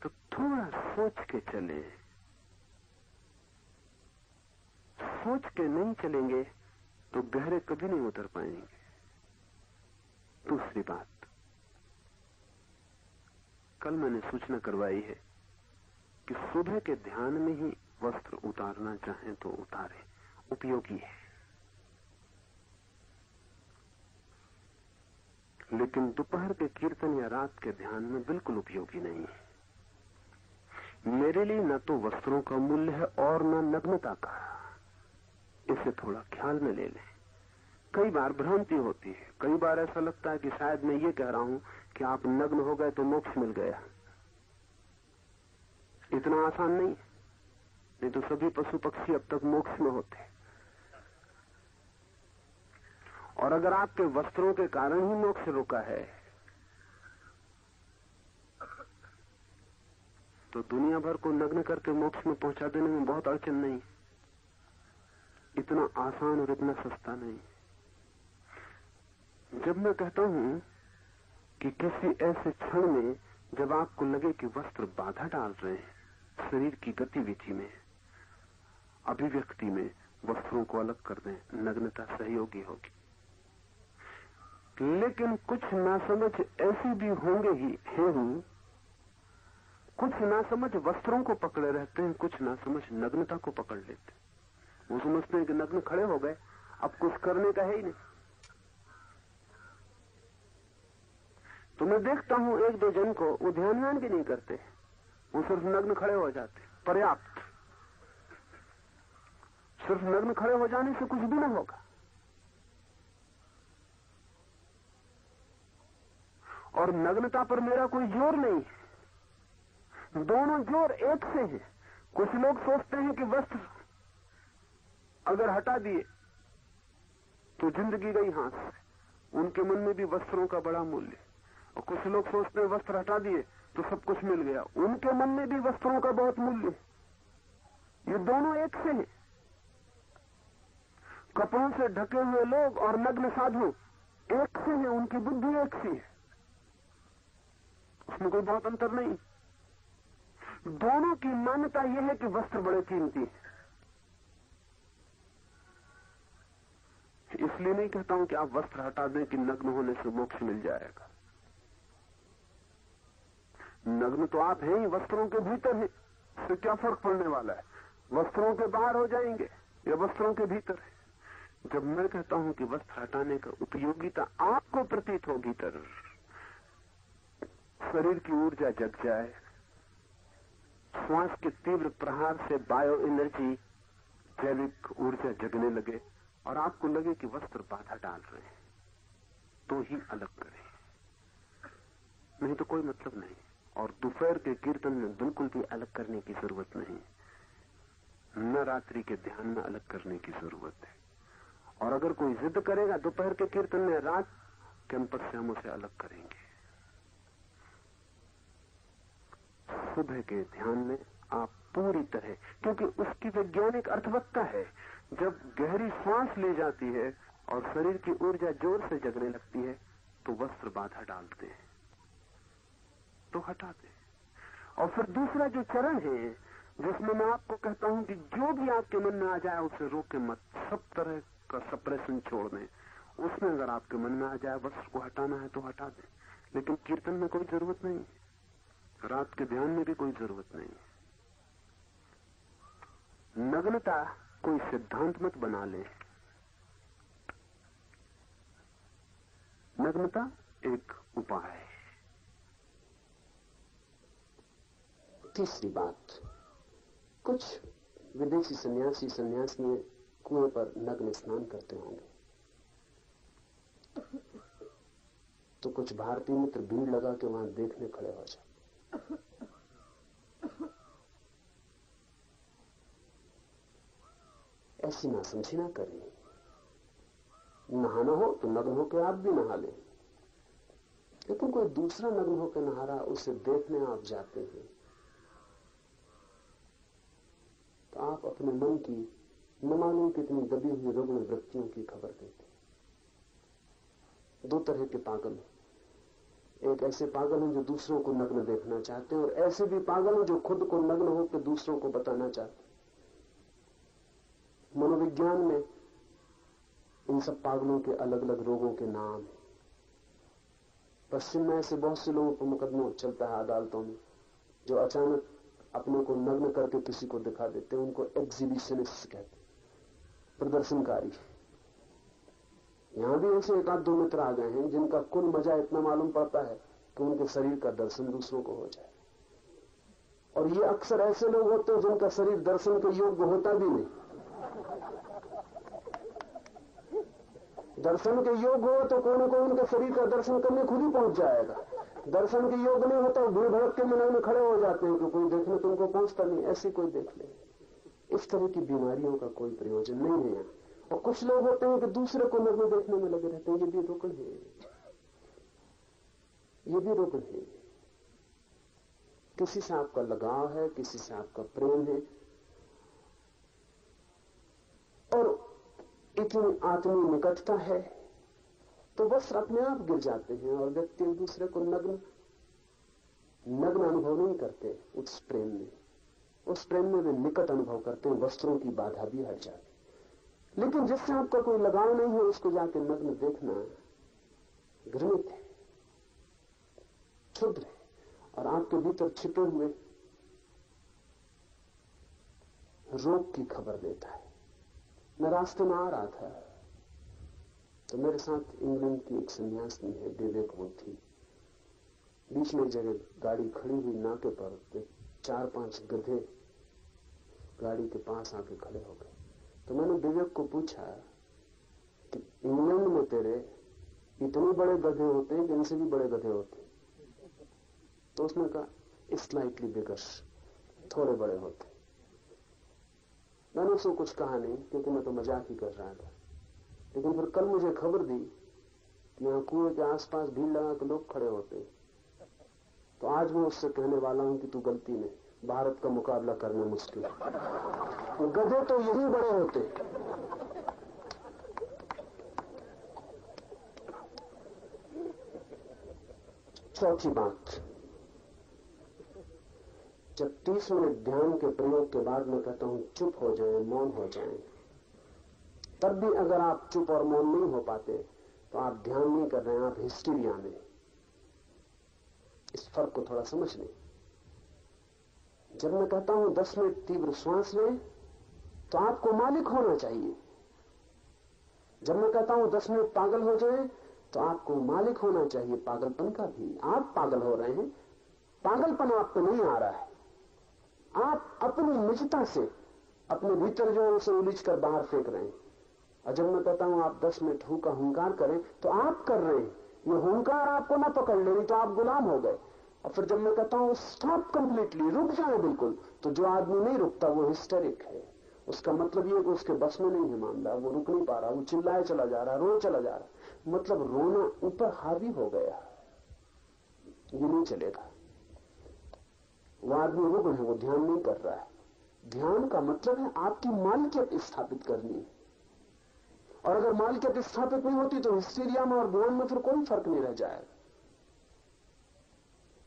तो थोड़ा सोच के चले। सोच के नहीं चलेंगे तो गहरे कभी नहीं उतर पाएंगे। दूसरी बात, कल मैंने सूचना करवाई है कि सुबह के ध्यान में ही वस्त्र उतारना चाहें तो उतारे, उपयोगी है। लेकिन दोपहर के कीर्तन या रात के ध्यान में बिल्कुल उपयोगी नहीं है। मेरे लिए न तो वस्त्रों का मूल्य है और न नग्नता का। इसे थोड़ा ख्याल में ले लें। कई बार भ्रांति होती है, कई बार ऐसा लगता है कि शायद मैं ये कह रहा हूं कि आप नग्न हो गए तो मोक्ष मिल गया। इतना आसान नहीं तो सभी पशु पक्षी अब तक मोक्ष में होते। और अगर आपके वस्त्रों के कारण ही मोक्ष रुका है तो दुनिया भर को नग्न करके मोक्ष में पहुंचा देने में बहुत अड़चन नहीं। इतना आसान और इतना सस्ता नहीं। जब मैं कहता हूं कि किसी ऐसे क्षण में जब आपको लगे कि वस्त्र बाधा डाल रहे हैं शरीर की गतिविधि में, अभिव्यक्ति में, वस्त्रों को अलग कर दें, नग्नता सहयोगी होगी। लेकिन कुछ नासमझ ऐसी भी होंगे ही हैं। कुछ नासमझ वस्त्रों को पकड़े रहते हैं, कुछ नासमझ नग्नता को पकड़ लेते हैं। वो समझते हैं कि नग्न खड़े हो गए, अब कुछ करने का है ही नहीं। तो मैं देखता हूं एक दो जन को वो ध्यान भी नहीं करते, वो सिर्फ नग्न खड़े हो जाते, पर्याप्त। सिर्फ नग्न खड़े हो जाने से कुछ भी ना होगा। और नग्नता पर मेरा कोई जोर नहीं, दोनों जोर एक से हैं। कुछ लोग सोचते हैं कि वस्त्र अगर हटा दिए तो जिंदगी गई हाथ से, उनके मन में भी वस्त्रों का बड़ा मूल्य। और कुछ लोग सोचते हैं वस्त्र हटा दिए तो सब कुछ मिल गया, उनके मन में भी वस्त्रों का बहुत मूल्य। ये दोनों एक से हैं। कपड़ों से ढके हुए लोग और नग्न साधु एक से हैं, उनकी बुद्धि एक सी है, उसमें कोई बहुत अंतर नहीं। दोनों की मान्यता यह है कि वस्त्र बड़े कीमती है। इसलिए नहीं कहता हूं कि आप वस्त्र हटा दें कि नग्न होने से मोक्ष मिल जाएगा। नग्न तो आप हैं ही, वस्त्रों के भीतर है, इससे क्या फर्क पड़ने वाला है? वस्त्रों के बाहर हो जाएंगे या वस्त्रों के भीतर है। जब मैं कहता हूं कि वस्त्र हटाने का उपयोगिता आपको प्रतीत हो, भीतर शरीर की ऊर्जा जग जाए, श्वास के तीव्र प्रहार से बायो एनर्जी, जैविक ऊर्जा जगने लगे और आपको लगे कि वस्त्र बाधा डाल रहे हैं, तो ही अलग करें, नहीं तो कोई मतलब नहीं। और दोपहर के कीर्तन में बिल्कुल भी अलग करने की जरूरत नहीं, न रात्रि के ध्यान में अलग करने की जरूरत है। और अगर कोई जिद करेगा दोपहर के कीर्तन में, रात कैंपस से हम उसे अलग करेंगे। सुबह के ध्यान में आप पूरी तरह, क्योंकि उसकी वैज्ञानिक अर्थवत्ता है, जब गहरी सांस ली जाती है और शरीर की ऊर्जा जोर से जगने लगती है तो वस्त्र बाधा डालते हैं, तो हटा दे। और फिर दूसरा जो चरण है जिसमें मैं आपको कहता हूं कि जो भी आपके मन में आ जाए उसे रोके मत, सब तरह का सप्रेशन छोड़ दें। उसमें अगर आपके मन में आ जाए वस्त्र को हटाना है तो हटा दें, लेकिन कीर्तन में कोई जरूरत नहीं, रात के ध्यान में भी कोई जरूरत नहीं। नग्नता कोई सिद्धांत मत बना ले, नग्नता एक उपाय है। तीसरी बात, कुछ विदेशी सन्यासी सन्यासियां कुएं पर नग्न स्नान करते होंगे, तो कुछ भारतीय मित्र भीड़ लगा के वहां देखने खड़े हो जाए। ऐसी नासमझी ना करिए। नहाना हो तो नग्न होकर आप भी नहा लें, लेकिन कोई दूसरा नग्न होकर नहा रहा उसे देखने आप जाते हैं तो आप अपने मन की न मालूम कितनी दबी हुई रुग्ण वृत्तियों की खबर देते। दो तरह के पागल हैं, एक ऐसे पागल हैं जो दूसरों को नग्न देखना चाहते हैं, और ऐसे भी पागल हैं जो खुद को नग्न होकर दूसरों को बताना चाहते हैं। मनोविज्ञान में इन सब पागलों के अलग अलग रोगों के नाम हैं। पश्चिम में ऐसे बहुत से लोगों पर मुकदमा चलता है अदालतों में, जो अचानक अपने को नग्न करके किसी को दिखा देते हैं। उनको एग्जीबिशनिस्ट कहते हैं, प्रदर्शनकारी। यहां भी ऐसे एक आध दो मित्र आ गए हैं जिनका कुल मजा इतना मालूम पड़ता है कि उनके शरीर का दर्शन दूसरों को हो जाए। और ये अक्सर ऐसे लोग होते हैं जिनका शरीर दर्शन के योग्य होता भी नहीं। दर्शन के योग्य हो तो कोई ना कोई उनके शरीर का दर्शन करने खुद ही पहुंच जाएगा। दर्शन के योग्य नहीं होता, भीड़ भड़क के मिनट में खड़े हो जाते हैं कि कोई देखने तुमको पहुंचता नहीं, ऐसे कोई देख ले। इस तरह की बीमारियों का कोई प्रयोजन नहीं है। और कुछ लोग होते हैं कि दूसरे को नग्न देखने में लगे रहते हैं, ये भी रोकन है, ये भी रोकन है। किसी से आपका लगाव है, किसी से आपका प्रेम है, और इतनी आत्मीय निकटता है तो वस्त्र अपने आप गिर जाते हैं और व्यक्ति एक दूसरे को नग्न अनुभव नहीं करते। उस प्रेम में वे निकट अनुभव करते हैं, वस्त्रों की बाधा भी हट जाती। लेकिन जिससे आपका कोई लगाव नहीं है उसको जाके नग्न देखना घृणित है, क्षुद्र है, और आपके भीतर छिपे हुए रोग की खबर देता है। मैं रास्ते में आ रहा था तो मेरे साथ इंग्लैंड की एक सन्यासिनी है, विवेक बुद्धि, बीच में एक जगह गाड़ी खड़ी हुई नाके पर, 4-5 गधे गाड़ी के पास आके खड़े हो गए। तो मैंने विवेक को पूछा कि इंग्लैंड में तेरे इतने बड़े गधे होते हैं कि इनसे भी बड़े गधे होते हैं? तो उसने कहा स्लाइटली बिगर, थोड़े बड़े होते। मैंने उसको कुछ कहा नहीं, क्योंकि मैं तो मजाक ही कर रहा था। लेकिन फिर कल मुझे खबर दी कि यहाँ कुएं के आसपास भीड़ लगा के लोग खड़े होते। तो आज मैं उससे कहने वाला हूं कि तू गलती में, भारत का मुकाबला करना मुश्किल है। गधे तो यही बड़े होते। चौथी बात, जब 30 मिनट ध्यान के प्रयोग के बाद मैं कहता हूं चुप हो जाएं, मौन हो जाएं, तब भी अगर आप चुप और मौन नहीं हो पाते तो आप ध्यान नहीं कर रहे हैं, आप हिस्टीरिया में। इस फर्क को थोड़ा समझ लें। जब मैं कहता हूं 10 मिनट तीव्र श्वास लें, तो आपको मालिक होना चाहिए। जब मैं कहता हूं 10 मिनट पागल हो जाए, तो आपको मालिक होना चाहिए पागलपन का भी। आप पागल हो रहे हैं, पागलपन आप पे नहीं आ रहा है। आप अपनी निजता से अपने भीतर जो है उसे उलीझ कर बाहर फेंक रहे हैं। और जब मैं कहता हूं आप 10 मिनट का हुंकार करें, तो आप कर रहे हैं। ये हुंकार आपको ना पकड़ ले, नहीं तो आप गुलाम हो गए। और फिर जब मैं कहता हूं स्टॉप कंप्लीटली, रुक जाए बिल्कुल, तो जो आदमी नहीं रुकता वो हिस्टेरिक है। उसका मतलब ये कि उसके बस में नहीं है मामला, वो रुक नहीं पा रहा, वो चिल्लाए चला जा रहा, रो चला जा रहा। मतलब रोना ऊपर हावी हो गया, ये नहीं चलेगा। वो आदमी रुक है, वो ध्यान नहीं कर रहा है। ध्यान का मतलब है आपकी मालिकियत स्थापित करनी है। और अगर मालिकियत स्थापित नहीं होती तो हिस्टीरिया में और ज्ञान में फिर कोई फर्क नहीं रह जाएगा।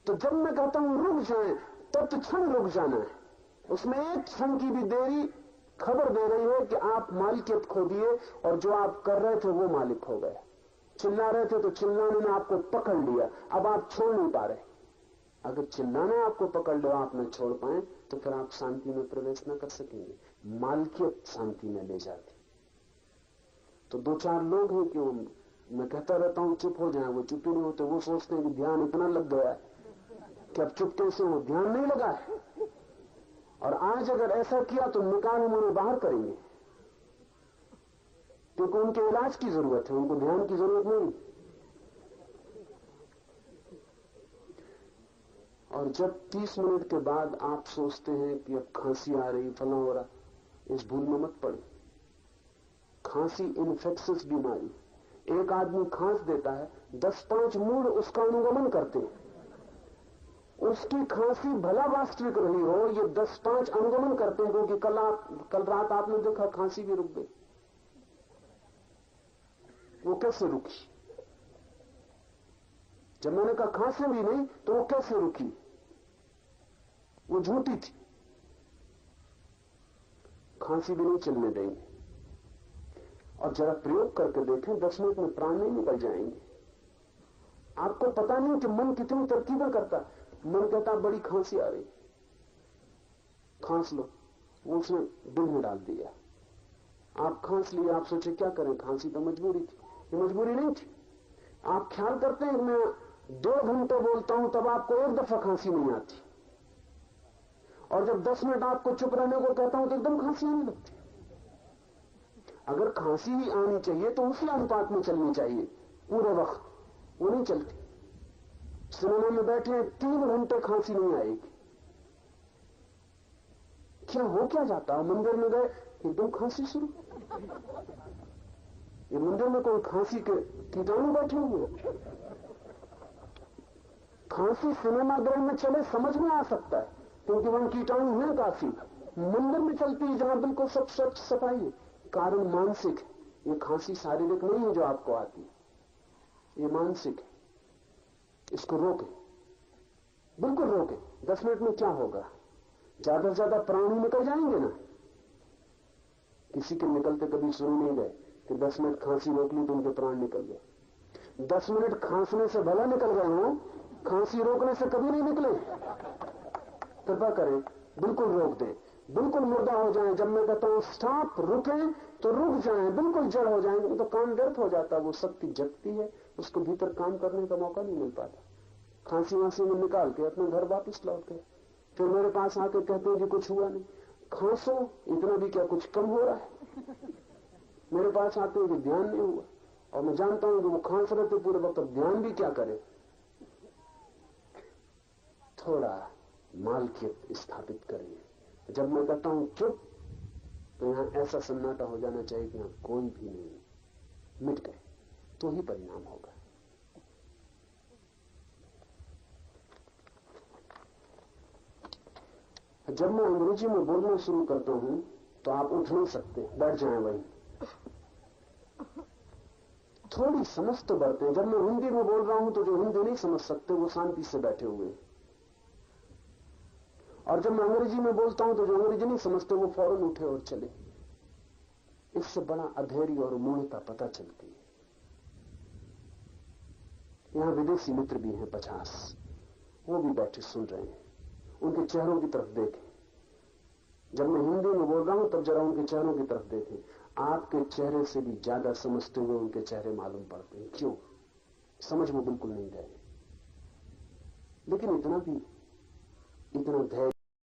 तो जब मैं कहता हूं रुक जाए, तब क्षण रुक जाना है। उसमें एक क्षण की भी देरी खबर दे रही है कि आप मालिकियत खो दिए, और जो आप कर रहे थे वो मालिक हो गए। चिल्ला रहे थे तो चिल्लाने ने आपको पकड़ लिया, अब आप छोड़ नहीं पा रहे। अगर चिल्लाना आपको पकड़ लो, आप न छोड़ पाए, तो फिर आप शांति में प्रवेश न कर सकेंगे। मालिकियत शांति में ले जाती। तो 2-4 लोग हैं कि मैं कहता रहता हूं चुप हो जाए, वो चुप ही नहीं होते। वो सोचते हैं कि ध्यान इतना लग गया है कि अब चुपके से वो ध्यान नहीं लगा है। और आज अगर ऐसा किया तो निकाल उन्हें बाहर करेंगे, क्योंकि उनके इलाज की जरूरत है, उनको ध्यान की जरूरत नहीं। और जब 30 मिनट के बाद आप सोचते हैं कि अब खांसी आ रही, फला हो रहा, इस भूल में मत पड़े। खांसी इन्फेक्शियस बीमारी। एक आदमी खांस देता है, 10-5 मूड उसका अनुगमन करते हैं। उसकी खांसी भला वास्तविक रही हो, ये 10-5 अनुगमन करते हैं, क्योंकि कल रात आपने देखा खांसी भी रुक गई। वो कैसे रुकी? जब मैंने कहा खांसी भी नहीं, तो वो कैसे रुकी? वो झूठी थी। खांसी भी नहीं चलने देंगे। और जरा प्रयोग करके देखें, 10 मिनट में प्राण नहीं निकल जाएंगे। आपको पता नहीं कि मन कितनी तरकीबें करता। मन कहता बड़ी खांसी आ रही, खांस लो, वो उसने दिल में डाल दिया। आप खांस लिए, आप सोचे क्या करें, खांसी तो मजबूरी थी। ये मजबूरी नहीं थी। आप ख्याल करते हैं कि मैं 2 घंटे बोलता हूं, तब आपको एक दफा खांसी नहीं आती, और जब 10 मिनट आपको चुप रहने को कहता हूं तो एकदम खांसी आने लगती। अगर खांसी ही आनी चाहिए तो उसी अनुपात में चलनी चाहिए पूरे वक्त, वो नहीं चलती। सिनेमा में बैठे 3 घंटे खांसी नहीं आएगी। क्या हो क्या जाता है? मंदिर में गए एकदम खांसी शुरू। ये मंदिर में कोई खांसी के कीटाणु बैठे हुए? खांसी सिनेमा गृह में चले समझ में आ सकता है, क्योंकि वहां कीटाणु है काफी। मंदिर में चलती है जहां बिल्कुल सब स्वच्छ सफाई है। कारण मानसिक है। ये खांसी शारीरिक नहीं है जो आपको आती है, ये मानसिक है। इसको रोके, बिल्कुल रोके। 10 मिनट में क्या होगा? ज्यादा से ज्यादा प्राण निकल जाएंगे ना। किसी के निकलते कभी शुरू नहीं गए कि 10 मिनट खांसी रोक ली तो उनके प्राण निकल गए। 10 मिनट खांसने से भला निकल गए हो, खांसी रोकने से कभी नहीं निकले। कृपा करें, बिल्कुल रोक दें, बिल्कुल मुर्दा हो जाए। जब मैं कहता हूं स्टॉप, रुके, तो रुक जाएं, बिल्कुल जड़ हो जाएंगे। तो काम व्यर्थ हो जाता है। वो शक्ति जगती है, उसको भीतर काम करने का मौका नहीं मिल पाता। खांसी वांसी में निकाल के अपने घर वापस लौट गए। फिर मेरे पास आके कहते हैं कि कुछ हुआ नहीं। खांसो, इतना भी क्या कुछ कम हो रहा है? मेरे पास आते हैं कि ध्यान नहीं हुआ, और मैं जानता हूं कि वो खांस रहे थे पूरे वक्त, ध्यान भी क्या करे। थोड़ा मालकियत स्थापित करिए। जब मैं कहता हूं चुप, तो यहां ऐसा सन्नाटा हो जाना चाहिए कि यहां कोई भी नहीं, मिट गए, तो ही परिणाम होगा। जब मैं अंग्रेजी में बोलना शुरू करता हूं तो आप उठ नहीं सकते, बैठ जाएं वहीं। थोड़ी समझ तो बढ़ते। जब मैं हिंदी में बोल रहा हूं तो जो हिंदी नहीं समझ सकते वो शांति से बैठे हुए हैं, और जब मैं अंग्रेजी में बोलता हूं तो जो अंग्रेजी नहीं समझते वो फौरन उठे और चले। इससे बड़ा अधैर्य और मूढ़ता पता चलती है। यहां विदेशी मित्र भी हैं 50, वो भी बैठे सुन रहे हैं। उनके चेहरों की तरफ देखें। जब मैं हिंदी में बोल रहा हूं तब जरा उनके चेहरों की तरफ देखें। आपके चेहरे से भी ज्यादा समझते हुए उनके चेहरे मालूम पड़ते हैं। क्यों? समझ में बिल्कुल नहीं गए, लेकिन इतना धैर्य